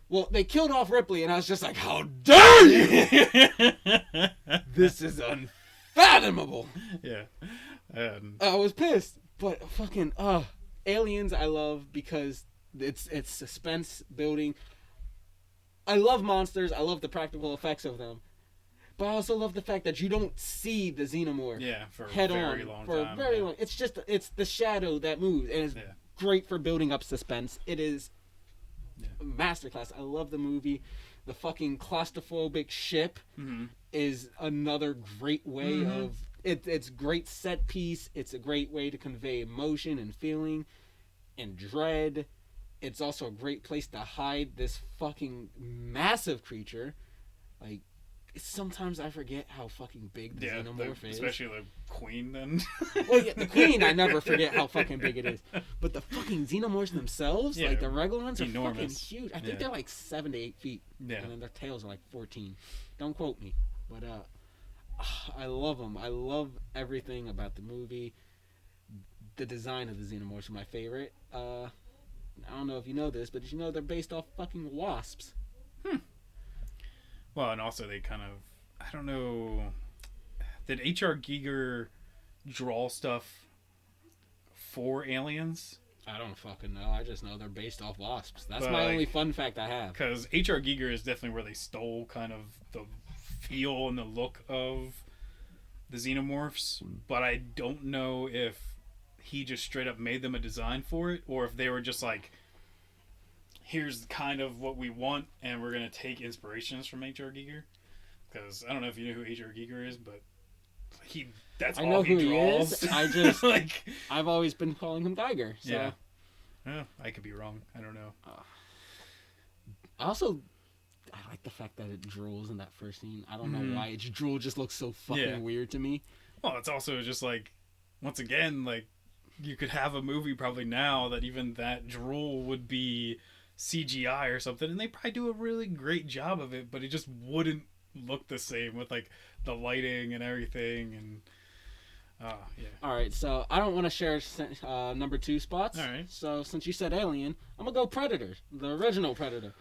Well, they killed off Ripley, and I was just like, how dare you! This is unfathomable! Yeah. I was pissed. But fucking, Aliens I love because it's suspense building. I love monsters. I love the practical effects of them. But I also love the fact that you don't see the xenomorph for a very long time. It's the shadow that moves, and it's great for building up suspense. It is a masterclass. I love the movie. The fucking claustrophobic ship is another great way of it's great set piece. It's a great way to convey emotion and feeling and dread. It's also a great place to hide this fucking massive creature. Like, sometimes I forget how fucking big the xenomorph is. Especially the queen, then. Well, yeah, the queen, I never forget how fucking big it is. But the fucking xenomorphs themselves, like the regular ones, are fucking huge. I think they're like 7 to 8 feet. Yeah. And then their tails are like 14. Don't quote me. But I love them. I love everything about the movie. The design of the xenomorphs are my favorite. I don't know if you know this, but did you know they're based off fucking wasps? Well, and also they kind of, I don't know, did H.R. Giger draw stuff for Aliens? I don't fucking know. I just know they're based off wasps. That's my only fun fact I have. Because H.R. Giger is definitely where they stole kind of the feel and the look of the xenomorphs, but I don't know if he just straight up made them a design for it, or if they were just like, here's kind of what we want, and we're going to take inspirations from H.R. Giger. Because I don't know if you know who H.R. Giger is, but that's all he draws. He is. I just, like, I've always been calling him Geiger. So. Yeah. Oh, I could be wrong. I don't know. Also, I like the fact that it drools in that first scene. I don't know why. Its drool just looks so fucking weird to me. Well, it's also just like, once again, like, you could have a movie probably now that even that drool would be CGI or something, and they probably do a really great job of it, but it just wouldn't look the same with, like, the lighting and everything, and Alright, so I don't want to share number 2 spots. Alright. So since you said Alien, I'm going to go Predator, the original Predator.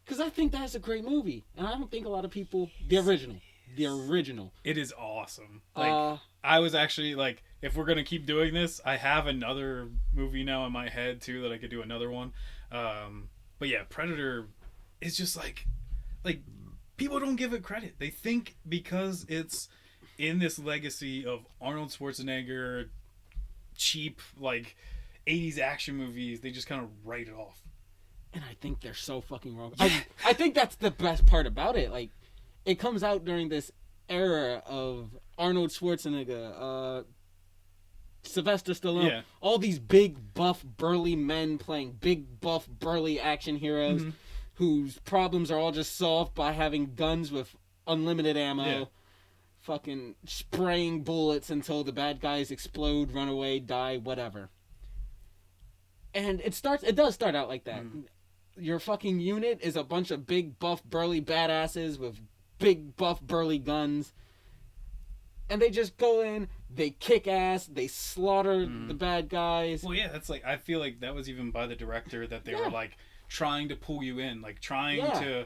Because I think that's a great movie, and I don't think a lot of people... The original. It is awesome. Like, I was actually, like, if we're going to keep doing this, I have another movie now in my head, too, that I could do another one. But yeah, Predator is just like people don't give it credit. They think because it's in this legacy of Arnold Schwarzenegger, cheap, like, 80s action movies, they just kind of write it off. And I think they're so fucking wrong. I think that's the best part about it. Like, it comes out during this era of Arnold Schwarzenegger, Sylvester Stallone, all these big, buff, burly men playing big, buff, burly action heroes whose problems are all just solved by having guns with unlimited ammo, fucking spraying bullets until the bad guys explode, run away, die, whatever. And it does start out like that. Your fucking unit is a bunch of big, buff, burly badasses with big, buff, burly guns. And they just go in, they kick ass, they slaughter the bad guys. Well, yeah, that's like, I feel like that was even by the director that they were like trying to pull you in, like trying to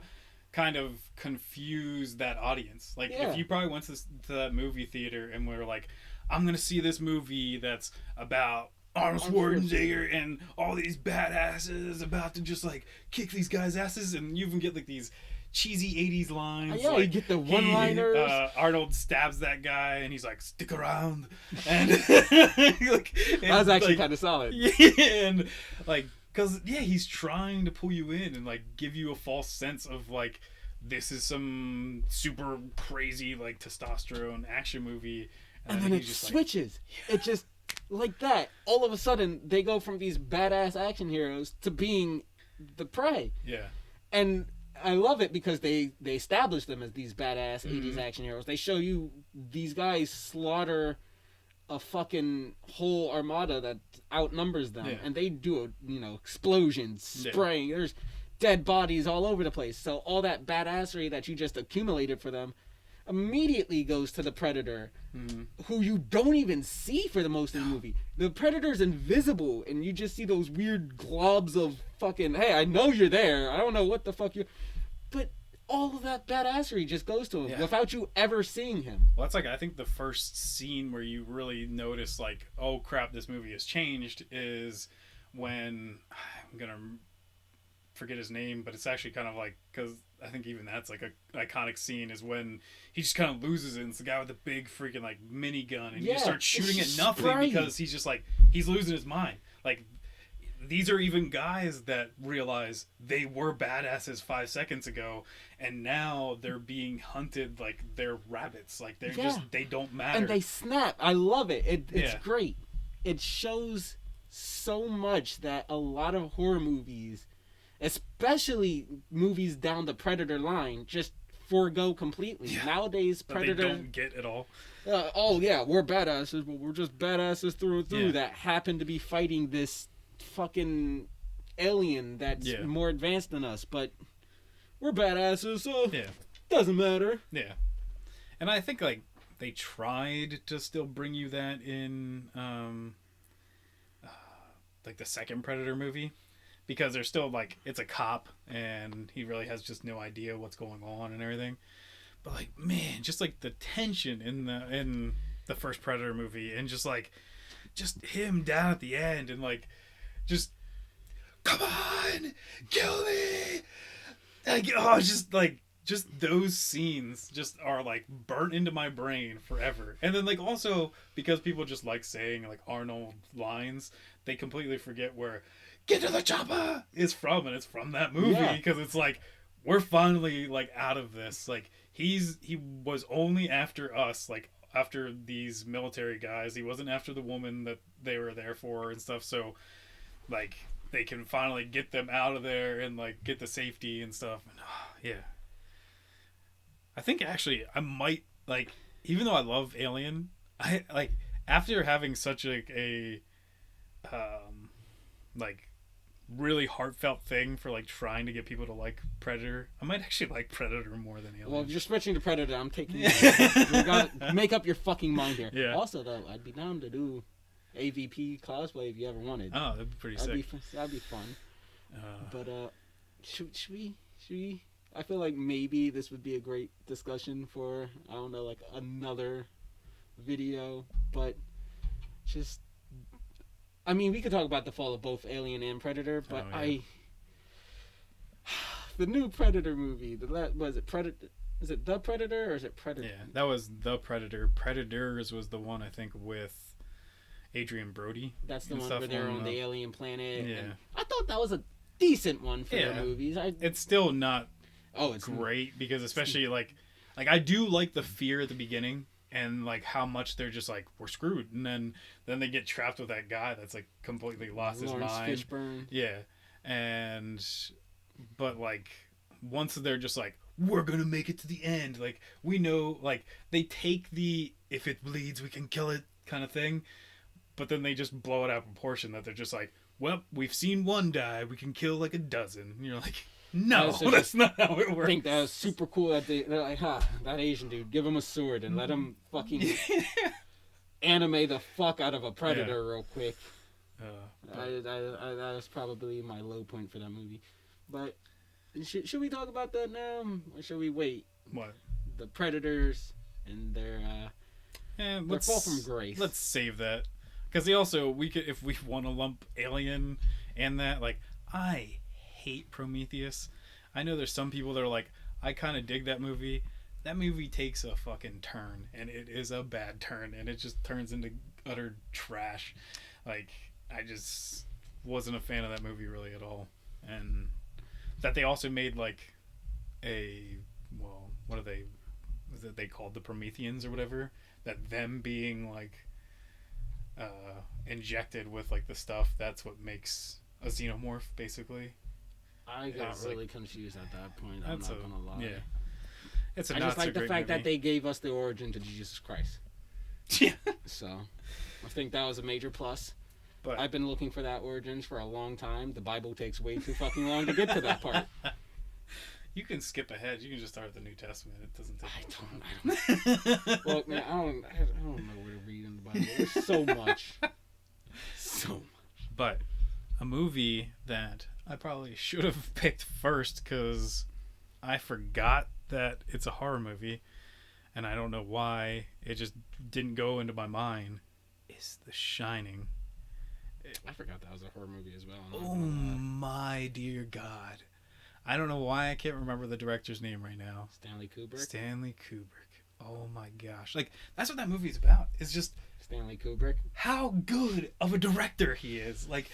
kind of confuse that audience. Like, if you probably went to that movie theater and were like, I'm going to see this movie that's about Arnold Schwarzenegger and all these badasses about to just like kick these guys' asses, and you even get like these cheesy 80s lines. Yeah, like, you get the one-liners. Arnold stabs that guy and he's like, stick around. And like, that's actually kind of solid. Yeah, and like, because he's trying to pull you in and like give you a false sense of like, this is some super crazy like testosterone action movie, and then it just switches. Like, it just like that. All of a sudden, they go from these badass action heroes to being the prey. Yeah, and I love it because they establish them as these badass 80s action heroes. They show you these guys slaughter a fucking whole armada that outnumbers them, and they do explosions, spraying. There's dead bodies all over the place. So all that badassery that you just accumulated for them immediately goes to the Predator, who you don't even see for the most of the movie. The Predator's invisible, and you just see those weird globs of fucking, hey, I know you're there. I don't know what the fuck you're... But all of that badassery just goes to him without you ever seeing him. Well, that's like, I think the first scene where you really notice like, oh crap, this movie has changed, is when, I'm gonna forget his name, but it's actually kind of like, because I think even that's like a iconic scene, is when he just kind of loses it. And it's the guy with the big freaking like minigun, and he just starts shooting at nothing because he's just like, he's losing his mind. Like, these are even guys that realize they were badasses 5 seconds ago, and now they're being hunted like they're rabbits. Like, they're they don't matter. And they snap. I love it. It's great. It shows so much that a lot of horror movies, especially movies down the Predator line, just forego completely. Nowadays, Predator... That they don't get at all. We're badasses, but we're just badasses through and through that happen to be fighting this fucking alien that's more advanced than us, but we're badasses, so doesn't matter. Yeah. And I think, like, they tried to still bring you that in like the second Predator movie, because they're still like, it's a cop and he really has just no idea what's going on and everything. But like, man, just like the tension in the first Predator movie, and just him down at the end and like just, come on, kill me. Like, oh, just those scenes just are like burnt into my brain forever. And then like also because people just like saying like Arnold lines, they completely forget where "get to the chopper" is from, and it's from that movie, because it's like, we're finally like out of this. Like he was only after us, like after these military guys. He wasn't after the woman that they were there for and stuff. So like they can finally get them out of there and like get the safety and stuff. And, yeah. I think actually I might, like, even though I love Alien, I like, after having such a like really heartfelt thing for like trying to get people to like Predator, I might actually like Predator more than Alien. Well, if you're switching to Predator, I'm taking you. You gotta make up your fucking mind here. Yeah. Also though, I'd be down to do AVP cosplay if you ever wanted. Oh, that'd be pretty sick. That'd be fun. But should we? I feel like maybe this would be a great discussion for, I don't know, like another video. But just, I mean, we could talk about the fall of both Alien and Predator. But the new Predator movie, was it Predator? Is it The Predator or is it Predator? Yeah, that was The Predator. Predators was the one, I think, with Adrian Brody. That's the one where they're on the alien planet. Yeah. And I thought that was a decent one for their movies. It's still not it's great, because especially like I do like the fear at the beginning, and like how much they're just like, we're screwed, and then they get trapped with that guy that's like completely lost his mind. Fishburne. Yeah. But like once they're just like, we're gonna make it to the end, like we know, like they take the if it bleeds we can kill it kind of thing, but then they just blow it out of proportion, that they're just like, well, we've seen one die, we can kill like a dozen, and you're like, no, that's not how it works. I think that was super cool that they're like, that Asian dude, give him a sword and let him fucking anime the fuck out of a Predator real quick. That was probably my low point for that movie. But should we talk about that now, or should we wait? What? The Predators and their fall from grace. Let's save that, because we could, if we want to lump Alien and that, like, I hate Prometheus. I know there's some people that are like, I kind of dig that movie. That movie takes a fucking turn, and it is a bad turn, and it just turns into utter trash. Like, I just wasn't a fan of that movie really at all. And that they also made like what are they? Is it they called the Prometheans or whatever? That them being like injected with like the stuff, that's what makes a xenomorph, basically. I got really confused at that point. I'm not gonna lie. Yeah, it's I just like the fact that they gave us the origin to Jesus Christ. Yeah. So, I think that was a major plus. But I've been looking for that origins for a long time. The Bible takes way too fucking long to get to that part. You can skip ahead. You can just start with the New Testament. It doesn't take. I don't. Well, man, I don't know where to read in the Bible. There's so much. So much. But a movie that I probably should have picked first, because I forgot that it's a horror movie, and I don't know why it just didn't go into my mind, is The Shining. I forgot that was a horror movie as well. Oh my dear God. I don't know why I can't remember the director's name right now. Stanley Kubrick? Stanley Kubrick. Oh my gosh. Like, that's what that movie's about. It's just Stanley Kubrick. How good of a director he is. Like,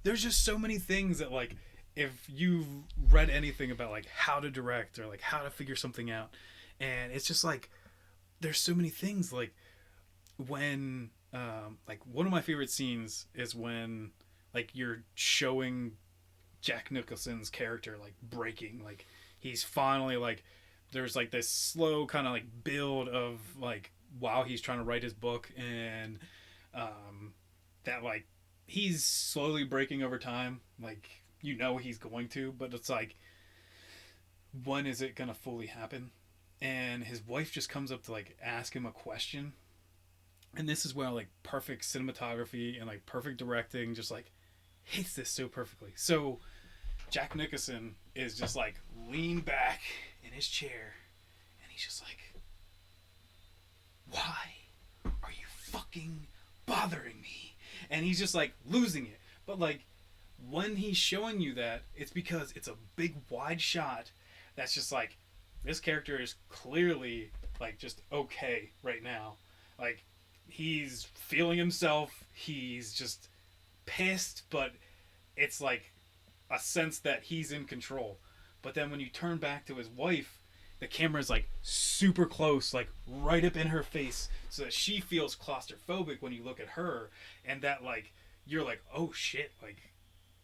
there's just so many things that, like, if you've read anything about like how to direct or like how to figure something out, and it's just like there's so many things, like when like one of my favorite scenes is when like you're showing Jack Nicholson's character like breaking, like he's finally like there's like this slow kind of like build of like while he's trying to write his book, and that like he's slowly breaking over time, like you know he's going to, but it's like when is it gonna fully happen? and his wife just comes up to like ask him a question, and this is where like perfect cinematography and like perfect directing just like hits this so perfectly. So Jack Nicholson is just like leaned back in his chair, and he's just like, why are you fucking bothering me? And he's just like losing it. But like when he's showing you that, it's because it's a big wide shot that's just like, this character is clearly like just okay right now. Like he's feeling himself, he's just pissed, but it's like a sense that he's in control. But then when you turn back to his wife, the camera's like super close, like right up in her face, so that she feels claustrophobic when you look at her, and that like you're like, oh shit, like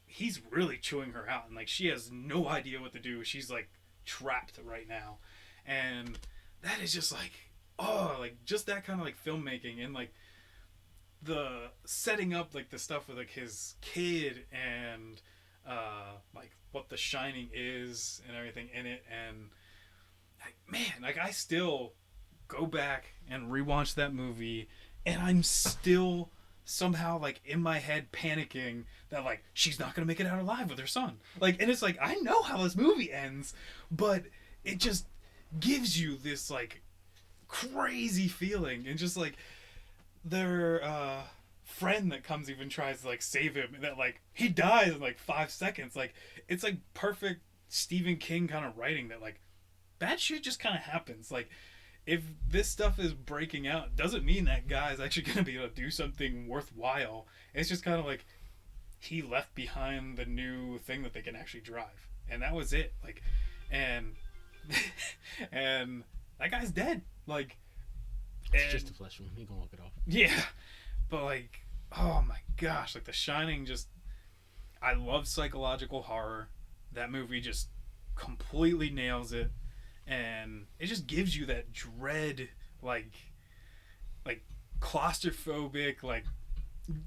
he's really chewing her out, and like she has no idea what to do. She's like trapped right now. And that is just like, oh, like just that kind of like filmmaking, and like the setting up like the stuff with like his kid, and like what The Shining is and everything in it. And like, man, like I still go back and rewatch that movie, and I'm still somehow like in my head panicking that like she's not gonna make it out alive with her son. Like, and it's like, I know how this movie ends, but it just gives you this like crazy feeling. And just like their friend that comes even tries to like save him, and that like he dies in like 5 seconds. Like it's like perfect Stephen King kind of writing, that like bad shit just kind of happens. Like if this stuff is breaking out, doesn't mean that guy's actually going to be able to do something worthwhile. It's just kind of like he left behind the new thing that they can actually drive, and that was it. Like, and and that guy's dead. Like, it's just a flesh wound. He can walk it off. Yeah, but like, oh my gosh, like The Shining just, I love psychological horror. That movie just completely nails it. And it just gives you that dread, like claustrophobic, like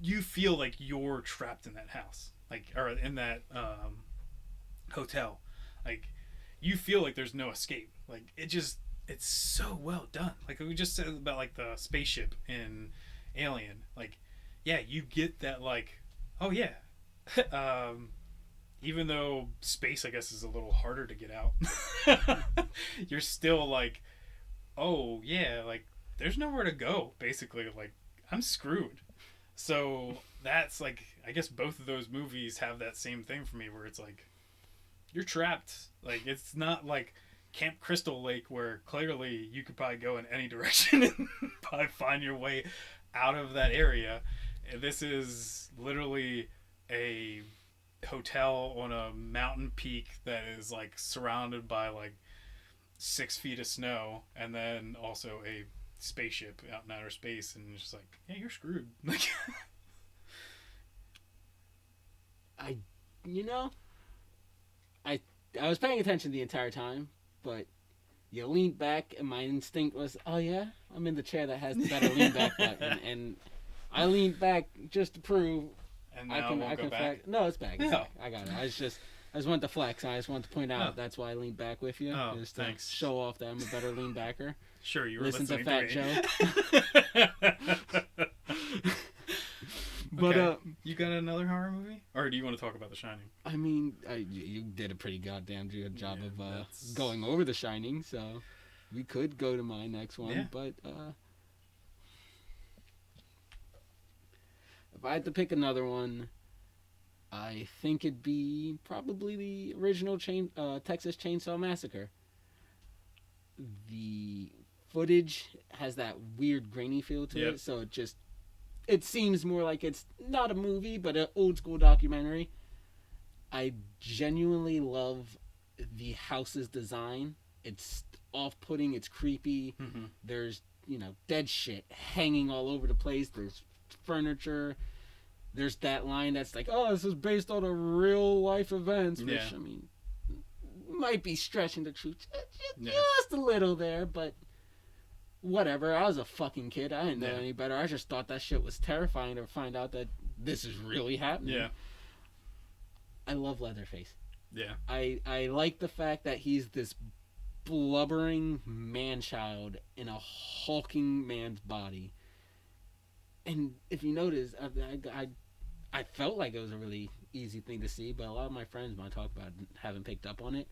you feel like you're trapped in that house, like, or in that hotel. Like you feel like there's no escape. Like it's so well done. Like we just said about like the spaceship in Alien. Like, yeah, you get that like, oh yeah. Even though space, I guess, is a little harder to get out, you're still like, oh yeah, like there's nowhere to go, basically. Like I'm screwed. So that's like, I guess both of those movies have that same thing for me, where it's like you're trapped. Like it's not like Camp Crystal Lake, where clearly you could probably go in any direction and probably find your way out of that area. This is literally a hotel on a mountain peak that is like surrounded by like 6 feet of snow, and then also a spaceship out in outer space, and it's just like, yeah, you're screwed. Like, I was paying attention the entire time, but you leaned back, and my instinct was, oh yeah, I'm in the chair that has the better lean back button, and I leaned back just to prove. And now I can go back? No, it's back. It's No. back. I got it. I just wanted to flex. I just wanted to point out that's why I leaned back with you. Oh, just to thanks. show off that I'm a better lean backer. Sure, you were Listen to listening Fat me. Joe. But okay. You got another horror movie, or do you want to talk about The Shining? I mean, you did a pretty goddamn good job of that's... going over The Shining, so we could go to my next one. But if I had to pick another one, I think it'd be probably the original Texas Chainsaw Massacre. The footage has that weird grainy feel to it, so it seems more like it's not a movie, but an old school documentary. I genuinely love the house's design. It's off-putting, it's creepy. Mm-hmm. There's, dead shit hanging all over the place. There's furniture. There's that line that's like, oh, this is based on a real life events, which I mean might be stretching the truth just a little there, but whatever. I was a fucking kid. I didn't know any better. I just thought that shit was terrifying to find out that this is really happening. Yeah. I love Leatherface. Yeah. I like the fact that he's this blubbering man-child in a hulking man's body. And if you notice, I felt like it was a really easy thing to see, but a lot of my friends, when I talk about it, haven't picked up on it.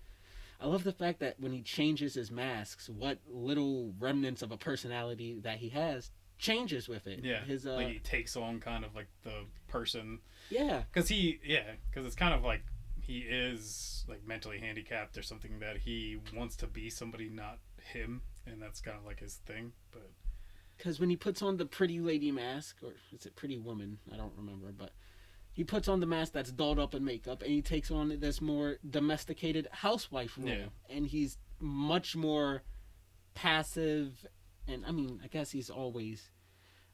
I love the fact that when he changes his masks, what little remnants of a personality that he has changes with it. Yeah, like he takes on kind of like the person. Yeah. Because it's kind of like he is like mentally handicapped or something, that he wants to be somebody not him, and that's kind of like his thing. But because when he puts on the pretty lady mask, or is it pretty woman? I don't remember, but he puts on the mask that's dolled up in makeup, and he takes on this more domesticated housewife role. Yeah. And he's much more passive, and I mean, I guess he's always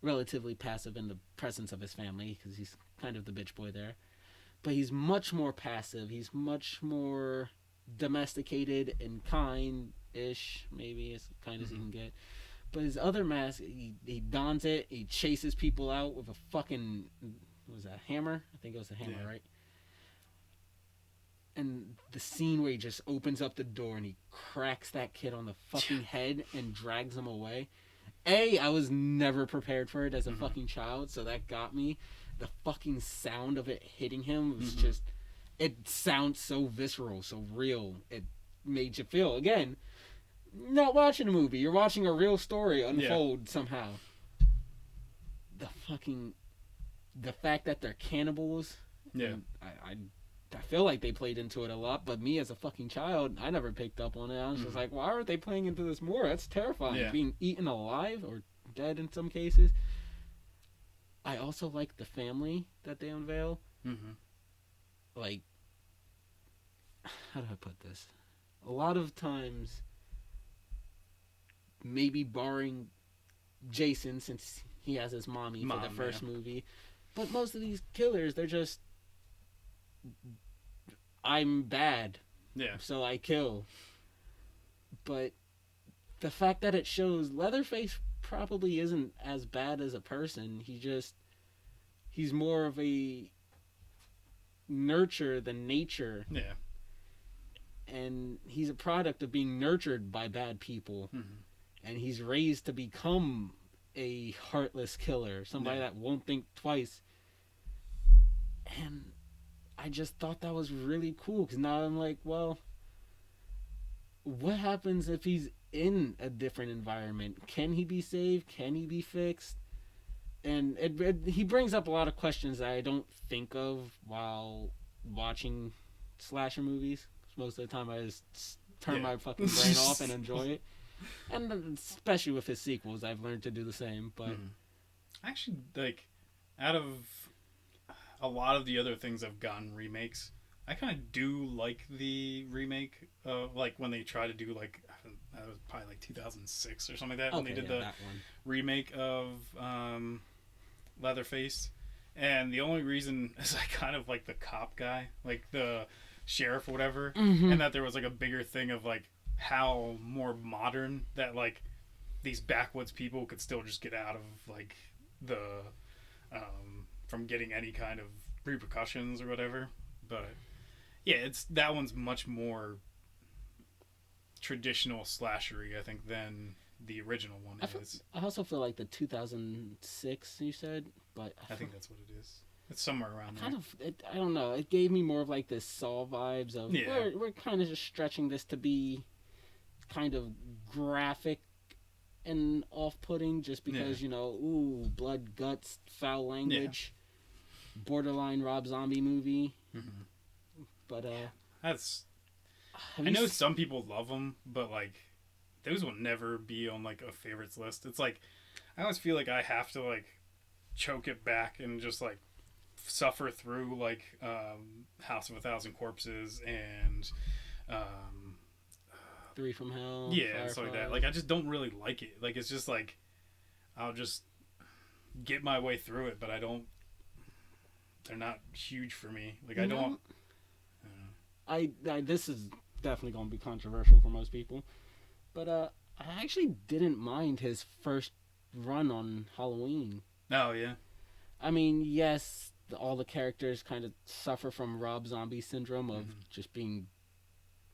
relatively passive in the presence of his family, because he's kind of the bitch boy there. But he's much more passive. He's much more domesticated and kind-ish, maybe, as kind as he can get. But his other mask, he dons it, he chases people out with a fucking... What was that, a hammer? I think it was a hammer, right? And the scene where he just opens up the door and he cracks that kid on the fucking head and drags him away. I was never prepared for it as a fucking child, so that got me. The fucking sound of it hitting him was just... It sounds so visceral, so real. It made you feel, again, not watching a movie. You're watching a real story unfold somehow. The fact that they're cannibals. Yeah. I feel like they played into it a lot, but me as a fucking child, I never picked up on it. I was just like, why aren't they playing into this more? That's terrifying. Yeah. Being eaten alive or dead in some cases. I also like the family that they unveil. Like, how do I put this? A lot of times, maybe barring Jason, since he has his mommy for the first movie, but most of these killers, they're just, I'm bad, so I kill. But the fact that it shows Leatherface probably isn't as bad as a person. He's more of a nurture than nature. Yeah. And he's a product of being nurtured by bad people. And he's raised to become a heartless killer, somebody that won't think twice. And I just thought that was really cool, because now I'm like, well, what happens if he's in a different environment? Can he be saved? Can he be fixed? And he brings up a lot of questions that I don't think of while watching slasher movies. Most of the time I just turn my fucking brain off and enjoy it. And especially with his sequels, I've learned to do the same. But actually, like, out of a lot of the other things I've gotten remakes, I kind of do like the remake, like when they try to do, like, that was probably like 2006 or something like that, when they did the remake of Leatherface. And the only reason is I kind of like the cop guy, like the sheriff or whatever, and that there was like a bigger thing of like how more modern that like these backwoods people could still just get out of like the from getting any kind of repercussions or whatever. But yeah, that one's much more traditional slashery, I think, than the original one is. I also feel like the 2006 you said, but I think that's what it is. It's somewhere around there. I don't know. It gave me more of like the Saw vibes of we're kind of just stretching this to be kind of graphic and off-putting, just because blood, guts, foul language, borderline Rob Zombie movie. But that's. I know some people love them, but like those will never be on like a favorites list. It's like I always feel like I have to like choke it back and just like suffer through like House of a Thousand Corpses and Three from Hell, and stuff like that. Like I just don't really like it. Like it's just like I'll just get my way through it, but they're not huge for me. Like I don't. This is definitely going to be controversial for most people, but I actually didn't mind his first run on Halloween. Oh yeah. I mean, yes, all the characters kind of suffer from Rob Zombie syndrome of just being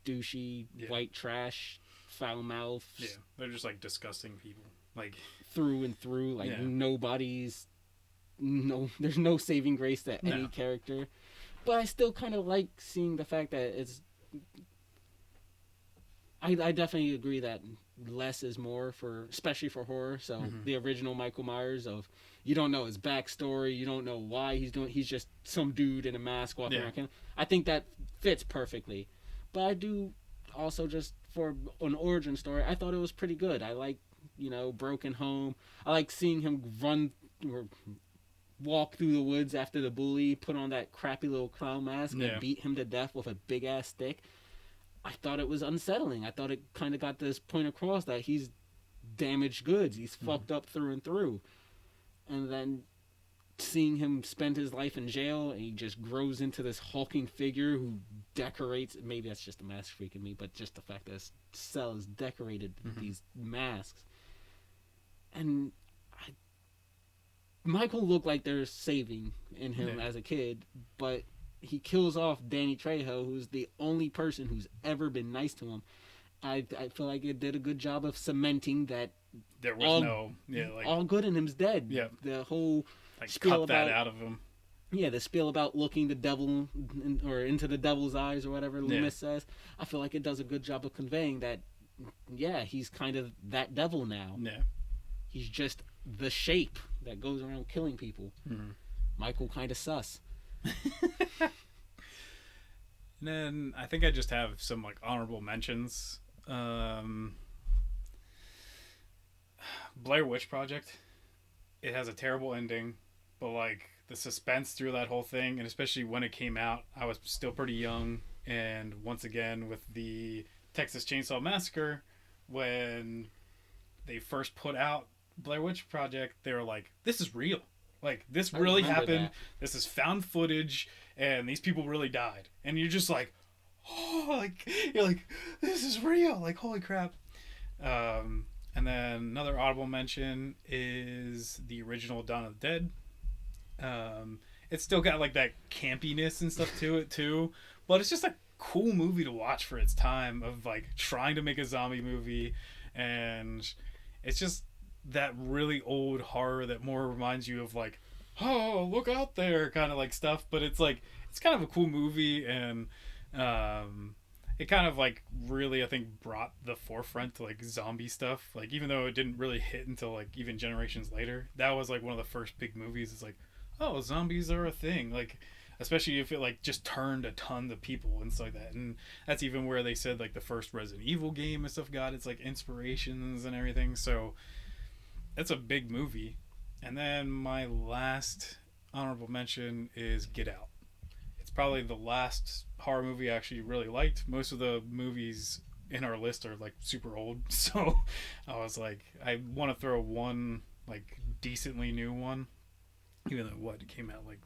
douchey, white trash foul mouths. Yeah, they're just like disgusting people. Like through and through. Like there's no saving grace to any character. But I still kind of like seeing the fact that it's. I definitely agree that less is more especially for horror. So the original Michael Myers you don't know his backstory, you don't know why he's just some dude in a mask walking around. I think that fits perfectly. But I do also, just for an origin story, I thought it was pretty good. I like, broken home. I like seeing him run or walk through the woods after the bully put on that crappy little clown mask and beat him to death with a big ass stick. I thought it was unsettling. I thought it kind of got this point across that he's damaged goods. He's fucked up through and through. And then seeing him spend his life in jail, and he just grows into this hulking figure who decorates. Maybe that's just a mask freak in me, but just the fact that his cell is decorated with these masks. And Michael looked like there's saving in him as a kid, but he kills off Danny Trejo, who's the only person who's ever been nice to him. I feel like it did a good job of cementing that there was all good in him's dead. Yeah, the whole spiel cut that out of him. Yeah, the spiel about looking the devil or into the devil's eyes or whatever Loomis says. I feel like it does a good job of conveying that. Yeah, he's kind of that devil now. Yeah, he's just the shape that goes around killing people. Michael kind of sus. And then I think I just have some like honorable mentions. Blair Witch Project. It has a terrible ending, but like the suspense through that whole thing, and especially when it came out, I was still pretty young. And once again, with the Texas Chainsaw Massacre, when they first put out Blair Witch Project, they were like, "This is real. Like, this really happened. That. This is found footage, and these people really died." And you're just like, "Oh, like you're like, this is real. Like, holy crap." And then another audible mention is the original Dawn of the Dead. It's still got like that campiness and stuff to it too, but it's just a cool movie to watch for its time of like trying to make a zombie movie, and it's just that really old horror that more reminds you of like, oh, look out there kind of like stuff, but it's like it's kind of a cool movie, and it kind of like really, I think, brought the forefront to like zombie stuff. Like, even though it didn't really hit until like even generations later, that was like one of the first big movies. It's like, oh, zombies are a thing. Like, especially if it like just turned a ton of people and stuff like that. And that's even where they said like the first Resident Evil game and stuff got its like inspirations and everything. So that's a big movie. And then my last honorable mention is Get Out. It's probably the last horror movie I actually really liked. Most of the movies in our list are like super old, so I was like, I want to throw one like decently new one, even though it came out like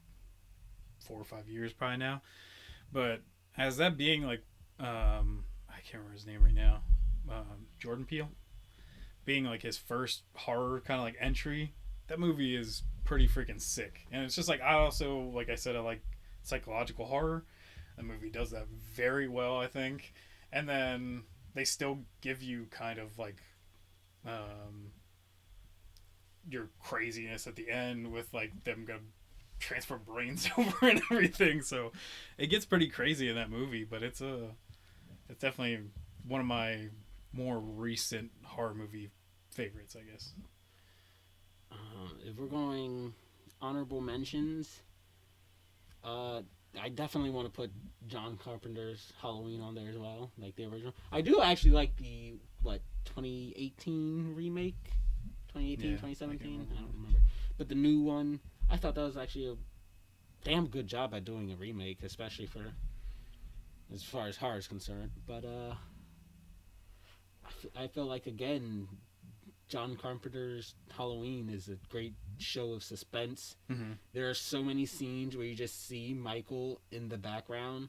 4 or 5 years probably now. But as that being like I can't remember his name right now, Jordan Peele, being like his first horror kind of like entry, that movie is pretty freaking sick. And it's just like, I also, like I said, I like psychological horror. The movie does that very well, I think. And then they still give you kind of like your craziness at the end with like them gonna transfer brains over and everything. So it gets pretty crazy in that movie, but it's definitely one of my more recent horror movie favorites, I guess. If we're going honorable mentions, I definitely want to put John Carpenter's Halloween on there as well, like the original. I do actually like the 2018 remake, 2017, I don't remember. But the new one, I thought that was actually a damn good job at doing a remake, especially for as far as horror is concerned. But I feel like, again, John Carpenter's Halloween is a great show of suspense. Mm-hmm. There are so many scenes where you just see Michael in the background,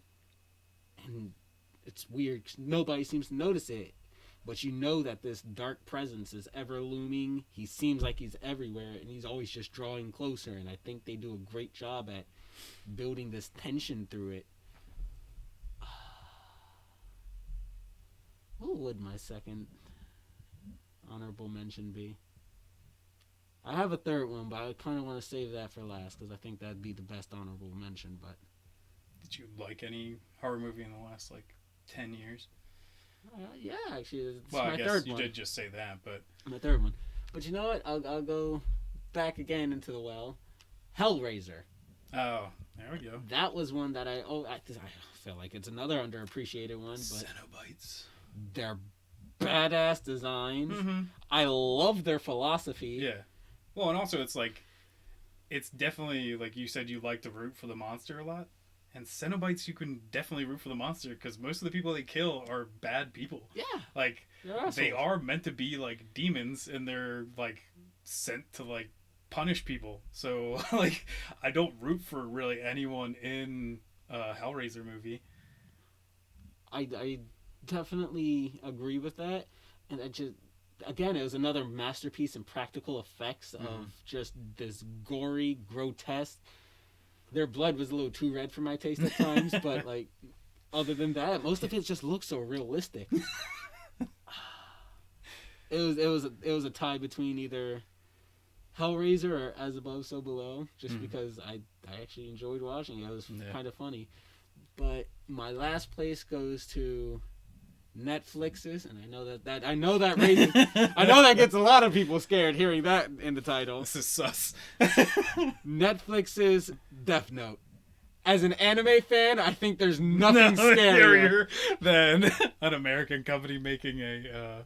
and it's weird. Nobody seems to notice it, but you know that this dark presence is ever looming. He seems like he's everywhere, and he's always just drawing closer, and I think they do a great job at building this tension through it. Ooh, would my second honorable mention be? I have a third one, but I kind of want to save that for last because I think that'd be the best honorable mention. But did you like any horror movie in the last like 10 years? Yeah, actually, it's well, my I guess third you one. did just say that, but My third one. But you know what? I'll go back again into the well. Hellraiser. Oh, there we go. That was one that I feel like it's another underappreciated one, but Cenobites. they're badass designs. Mm-hmm. I love their philosophy. Yeah. Well, and also it's like, it's definitely, like you said, you like to root for the monster a lot. And Cenobites, you can definitely root for the monster because most of the people they kill are bad people. Yeah. Like, They're they are meant to be, like, demons, and they're, like, sent to, like, punish people. So, like, I don't root for really anyone in a Hellraiser movie. I definitely agree with that. And I just, again, it was another masterpiece in practical effects of just this gory, grotesque. Their blood was a little too red for my taste at times, but like, other than that, most of it just looks so realistic. It was a tie between either Hellraiser or As Above, So Below, just because I actually enjoyed watching it. It was kind of funny. But my last place goes to Netflix's, and I know that raises, I know that gets a lot of people scared hearing that in the title. This is sus. Netflix's Death Note. As an anime fan, I think there's nothing scarier than an American company making a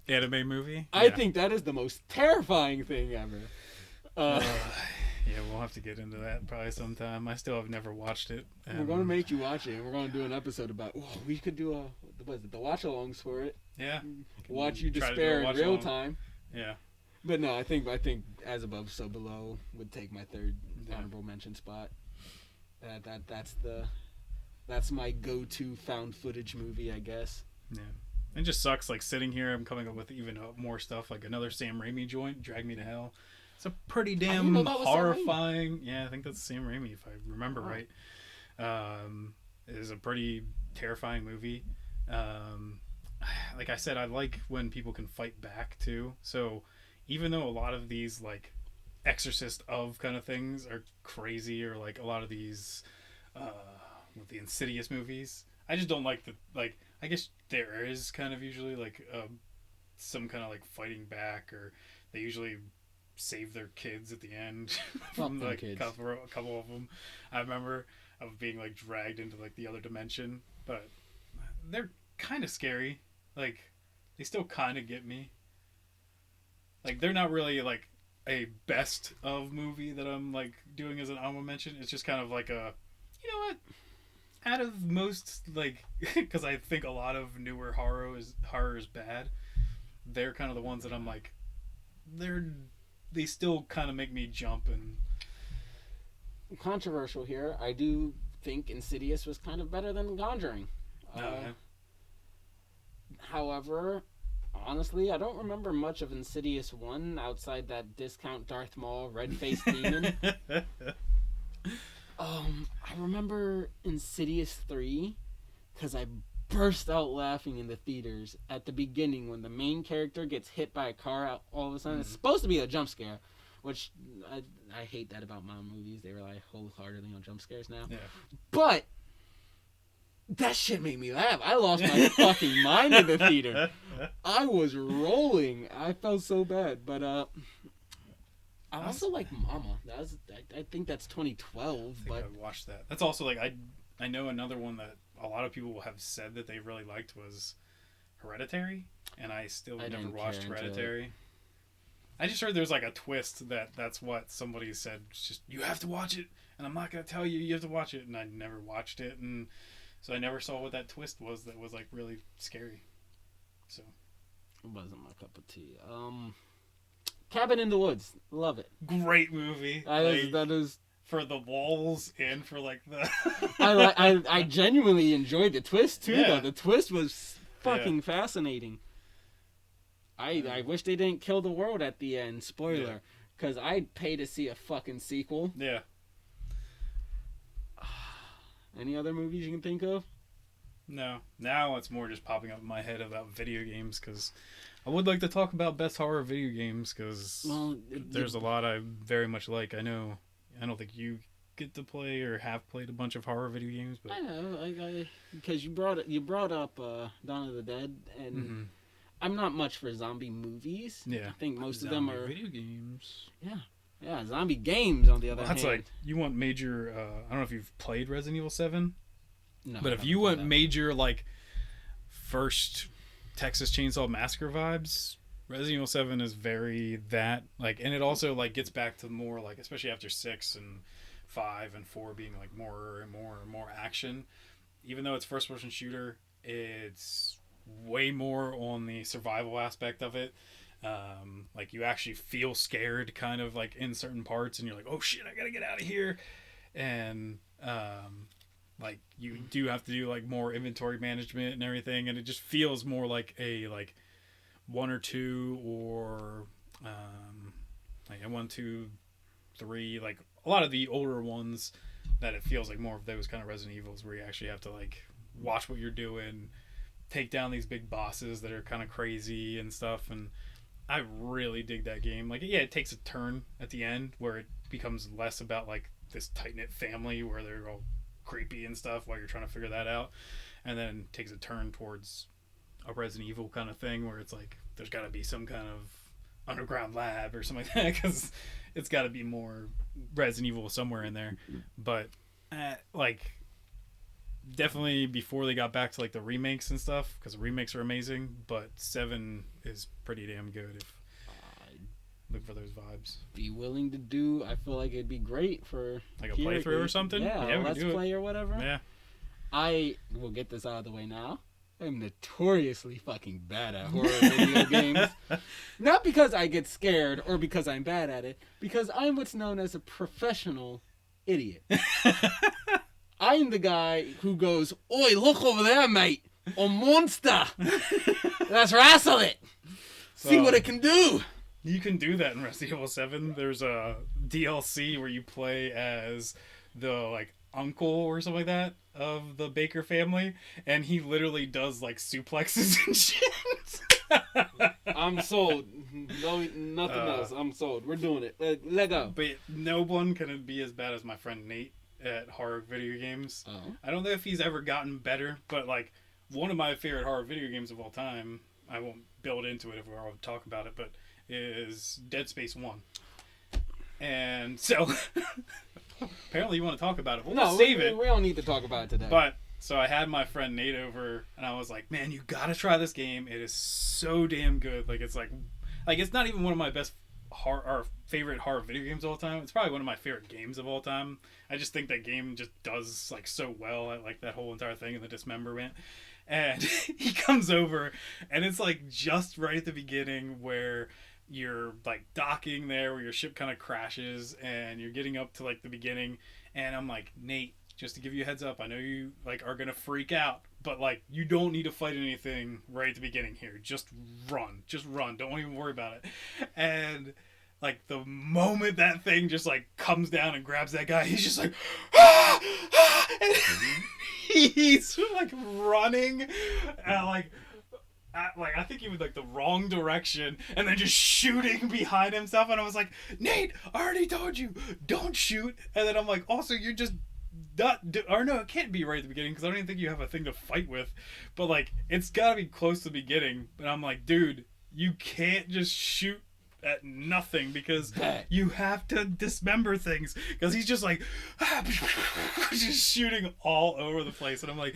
anime movie. I think that is the most terrifying thing ever. Yeah, we'll have to get into that probably sometime. I still have never watched it. We're going to make you watch it. We're going to do an episode about we could do the watch-alongs for it. Yeah. Watch you despair in real time. Yeah. But no, I think As Above, So Below would take my third honorable mention spot. That's my go-to found footage movie, I guess. Yeah. It just sucks, like, sitting here, I'm coming up with even more stuff, like another Sam Raimi joint, Drag Me to Hell. It's a pretty damn horrifying... Yeah, I think that's Sam Raimi, if I remember right. It is a pretty terrifying movie. Like I said, I like when people can fight back, too. So, even though a lot of these, like, Exorcist of kind of things are crazy, or, like, a lot of these, with the Insidious movies, I just don't like the, like... I guess there is kind of usually like some kind of like fighting back, or they usually save their kids at the end from like a couple of them. I remember of being like dragged into like the other dimension, but they're kind of scary. Like they still kind of get me. Like they're not really like a best of movie that I'm like doing as an honorable mention. It's just kind of like a, you know what? Out of most, like, because I think a lot of newer horror is bad, they're kind of the ones that I'm like, they still kind of make me jump. And controversial here, I do think Insidious was kind of better than Conjuring. However, honestly, I don't remember much of Insidious 1 outside that discount Darth Maul red-faced demon. I remember Insidious 3 because I burst out laughing in the theaters at the beginning when the main character gets hit by a car all of a sudden. It's supposed to be a jump scare, which I hate that about mom movies. They rely wholeheartedly on jump scares now. Yeah. But that shit made me laugh. I lost my fucking mind in the theater. I was rolling. I felt so bad. But I also like Mama. I think that's 2012. I watched that. That's also like I know another one that a lot of people have said that they really liked was Hereditary, and I still never watched Hereditary. I just heard there's like a twist that's what somebody said. It's just you have to watch it, and I'm not gonna tell you. You have to watch it, and I never watched it, and so I never saw what that twist was. That was like really scary. So it wasn't my cup of tea. Cabin in the Woods, love it. Great movie. That is for the walls and for like the. I genuinely enjoyed the twist too. Though the twist was fucking fascinating. I wish they didn't kill the world at the end. Spoiler, because I'd pay to see a fucking sequel. Yeah. Any other movies you can think of? No. Now it's more just popping up in my head about video games, because I would like to talk about best horror video games, because there's a lot I very much like. I know, I don't think you get to play or have played a bunch of horror video games, but I know, because you brought up Dawn of the Dead, and I'm not much for zombie movies. Yeah, I think most of them are video games. Yeah, zombie games on the other hand. That's like, you want major. I don't know if you've played Resident Evil 7. No, but if you want major, like, first Texas Chainsaw Massacre vibes, Resident Evil 7 is very that, like, and it also, like, gets back to more, like, especially after 6 and 5 and 4 being, like, more and more and more action. Even though it's first person shooter, it's way more on the survival aspect of it. Like, you actually feel scared kind of, like, in certain parts, and you're like, oh shit, I gotta get out of here. And like, you do have to do, like, more inventory management and everything, and it just feels more like a, like, 1 or 2 or like a 1, 2, 3, like a lot of the older ones, that it feels like more of those kind of Resident Evils where you actually have to, like, watch what you're doing, take down these big bosses that are kind of crazy and stuff. And I really dig that game. Like, yeah, it takes a turn at the end where it becomes less about, like, this tight-knit family where they're all creepy and stuff while you're trying to figure that out, and then takes a turn towards a Resident Evil kind of thing where it's like there's got to be some kind of underground lab or something like that, because it's got to be more Resident Evil somewhere in there. But like, definitely before they got back to, like, the remakes and stuff, because the remakes are amazing, but 7 is pretty damn good if look for those vibes. Be willing to do. I feel like it'd be great for, like, a playthrough or something. Yeah, we let's can do play it. or whatever. Yeah. I will get this out of the way now. I'm notoriously fucking bad at horror video games. Not because I get scared or because I'm bad at it, because I'm what's known as a professional idiot. I'm the guy who goes, "Oi, look over there, mate! A monster! Let's wrestle it! See what it can do!" You can do that in Resident Evil 7. There's a DLC where you play as the, like, uncle or something like that of the Baker family, and he literally does, like, suplexes and shit. I'm sold. No, nothing else. I'm sold. We're doing it. Let go. But no one can be as bad as my friend Nate at horror video games. Oh. I don't know if he's ever gotten better, but, like, one of my favorite horror video games of all time, I won't build into it if we're all talk about it, but is Dead Space 1. And so apparently you want to talk about it. We'll save it. We don't need to talk about it today. But so I had my friend Nate over, and I was like, man, you gotta try this game. It is so damn good. Like, it's like it's not even one of my best or favorite horror video games of all time. It's probably one of my favorite games of all time. I just think that game just does, like, so well. I like that whole entire thing and the dismemberment. And he comes over, and it's, like, just right at the beginning where you're, like, docking there, where your ship kind of crashes, and you're getting up to, like, the beginning. And I'm like, Nate, just to give you a heads up, I know you, like, are gonna freak out, but, like, you don't need to fight anything right at the beginning here. Just run. Don't even worry about it. And, like, the moment that thing just, like, comes down and grabs that guy, he's just like, ah! Ah! And he's, like, running, and, like, I think he was, like, the wrong direction, and then just shooting behind himself. And I was like, Nate, I already told you, don't shoot. And then I'm like, also, you're just or no, it can't be right at the beginning, because I don't even think you have a thing to fight with. But, like, it's gotta be close to the beginning. And I'm like, dude, you can't just shoot at nothing, because you have to dismember things, because he's just like just shooting all over the place. And I'm like,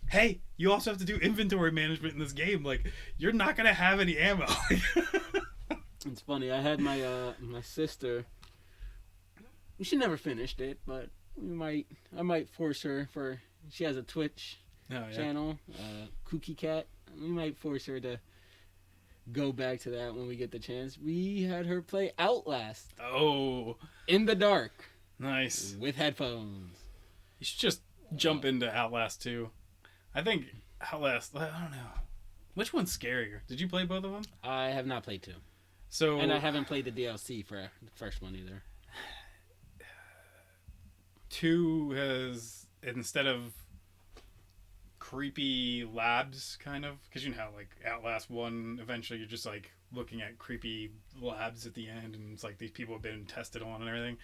hey, you also have to do inventory management in this game. Like, you're not gonna have any ammo. It's funny, I had my my sister, she never finished it, but I might force her, for she has a Twitch channel, Kooky Cat. We might force her to go back to that when we get the chance. We had her play Outlast. Oh. In the dark. Nice. With headphones. You should just jump into Outlast 2. I think Outlast, I don't know. Which one's scarier? Did you play both of them? I have not played 2. So, and I haven't played the DLC for the first one either. 2 has, instead of creepy labs, kind of, because you know how like Outlast 1, eventually you're just like looking at creepy labs at the end, and it's like these people have been tested on and everything.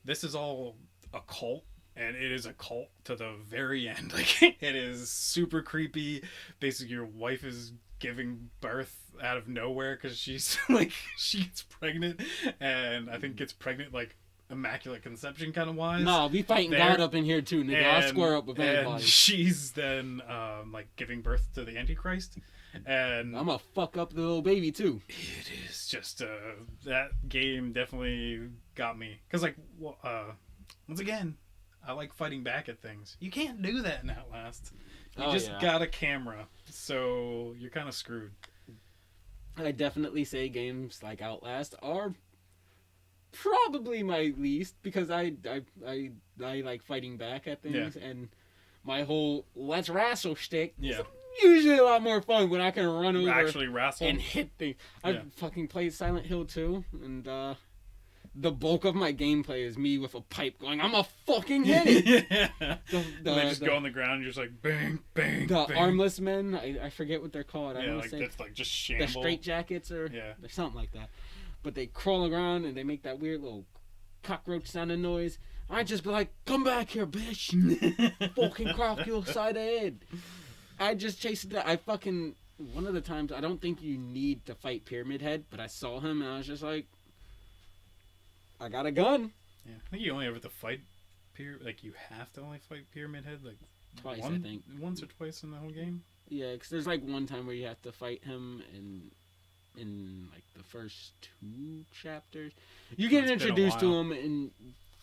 This is all a cult, and it is a cult to the very end. Like, it is super creepy. Basically, your wife is giving birth out of nowhere because she's like, she gets pregnant, and I think gets pregnant like immaculate conception kind of wise. No, we fighting God up in here too, nigga. I'll square up with anybody. And she's then like giving birth to the Antichrist, and I'm gonna fuck up the little baby too. It is just that game definitely got me, because like once again, I like fighting back at things. You can't do that in Outlast. You just got a camera, so you're kind of screwed. I definitely say games like Outlast are probably my least, because I like fighting back at things, and my whole let's wrestle shtick is usually a lot more fun when I can run over actually wrestle and hit things. I fucking played Silent Hill 2, and the bulk of my gameplay is me with a pipe going, I'm a fucking hit it. And they just go on the ground and you're just like bang, bang, the bang. armless men, I forget what they're called. I don't like say that's like just shamble. the straight jackets or something like that. But they crawl around and they make that weird little cockroach sounding noise. I just be like, come back here, bitch. Fucking crack you upside the head. I just chased it. One of the times, I don't think you need to fight Pyramid Head, but I saw him and I was just like, I got a gun. Yeah, I think you only have to fight you have to only fight Pyramid Head like twice, I think. Once or twice in the whole game. Yeah, because there's like one time where you have to fight him in like the first 2 chapters. You get introduced to him and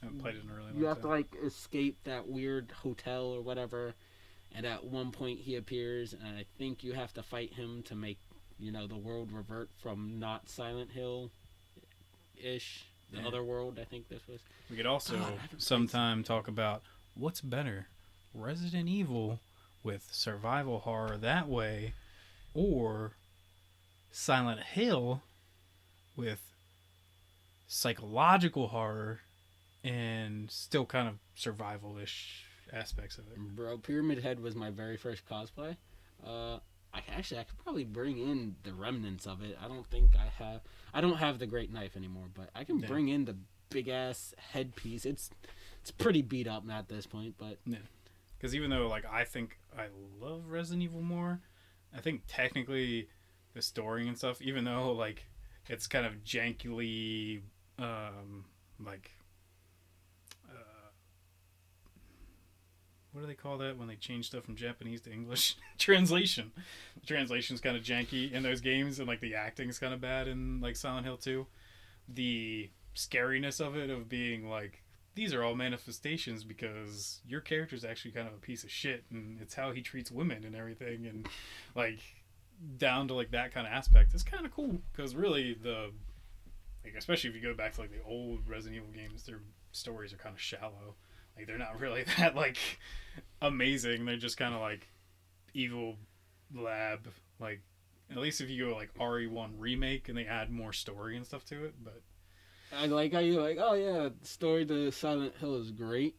I haven't played it in a really long you have time. to like escape that weird hotel or whatever, and at one point he appears, and I think you have to fight him to make, the world revert from not Silent Hill ish. The other world, I think this was. We could also sometime talk about what's better, Resident Evil with survival horror that way, or Silent Hill with psychological horror and still kind of survival-ish aspects of it. Bro, Pyramid Head was my very first cosplay. I could probably bring in the remnants of it. I don't have the great knife anymore, but I can bring in the big ass headpiece. It's pretty beat up at this point, but because even though like I think I love Resident Evil more, I think technically the story and stuff, even though like it's kind of jankily what do they call that when they change stuff from Japanese to English? Translation. The translation's kind of janky in those games, and like the acting's kind of bad in like Silent Hill 2. The scariness of it, of being like, these are all manifestations because your character's actually kind of a piece of shit, and it's how he treats women and everything, and like down to like that kind of aspect. It's kind of cool, because really especially if you go back to like the old Resident Evil games, their stories are kind of shallow. Like, they're not really that, like, amazing. They're just kind of, like, evil lab. Like, at least if you go, like, RE1 Remake and they add more story and stuff to it, but... I like how you're like, oh, yeah, the story to Silent Hill is great.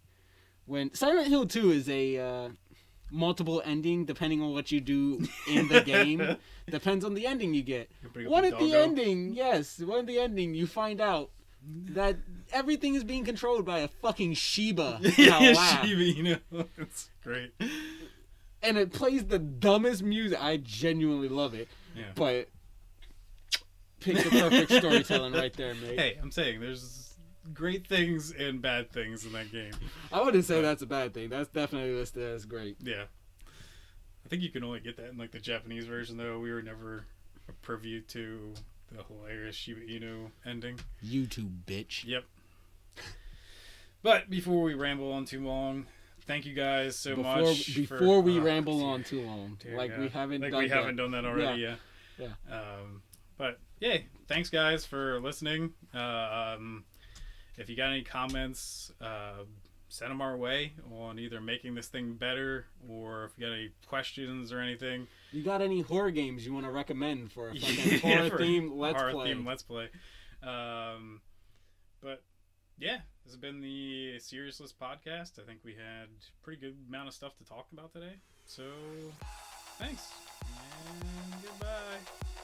When Silent Hill 2 is a multiple ending, depending on what you do in the game. Depends on the ending you get. One at the ending, you find out that everything is being controlled by a fucking Shiba. Shiba, it's great. And it plays the dumbest music. I genuinely love it. Yeah. But pick the perfect storytelling right there, mate. Hey, I'm saying there's great things and bad things in that game. I wouldn't say that's a bad thing. That's definitely listed as great. Yeah. I think you can only get that in like the Japanese version, though. We were never privy to the hilarious Shiba Inu ending. YouTube, bitch. Yep. But before we ramble on too long, thank you guys so much. Before we ramble on too long, we haven't done that already. Yeah. But yeah, thanks guys for listening. If you got any comments, send them our way on either making this thing better, or if you got any questions or anything. You got any horror games you want to recommend for a fucking horror theme let's play? But Yeah, this has been the Seriousless podcast. I think we had a pretty good amount of stuff to talk about today. So, thanks. And goodbye.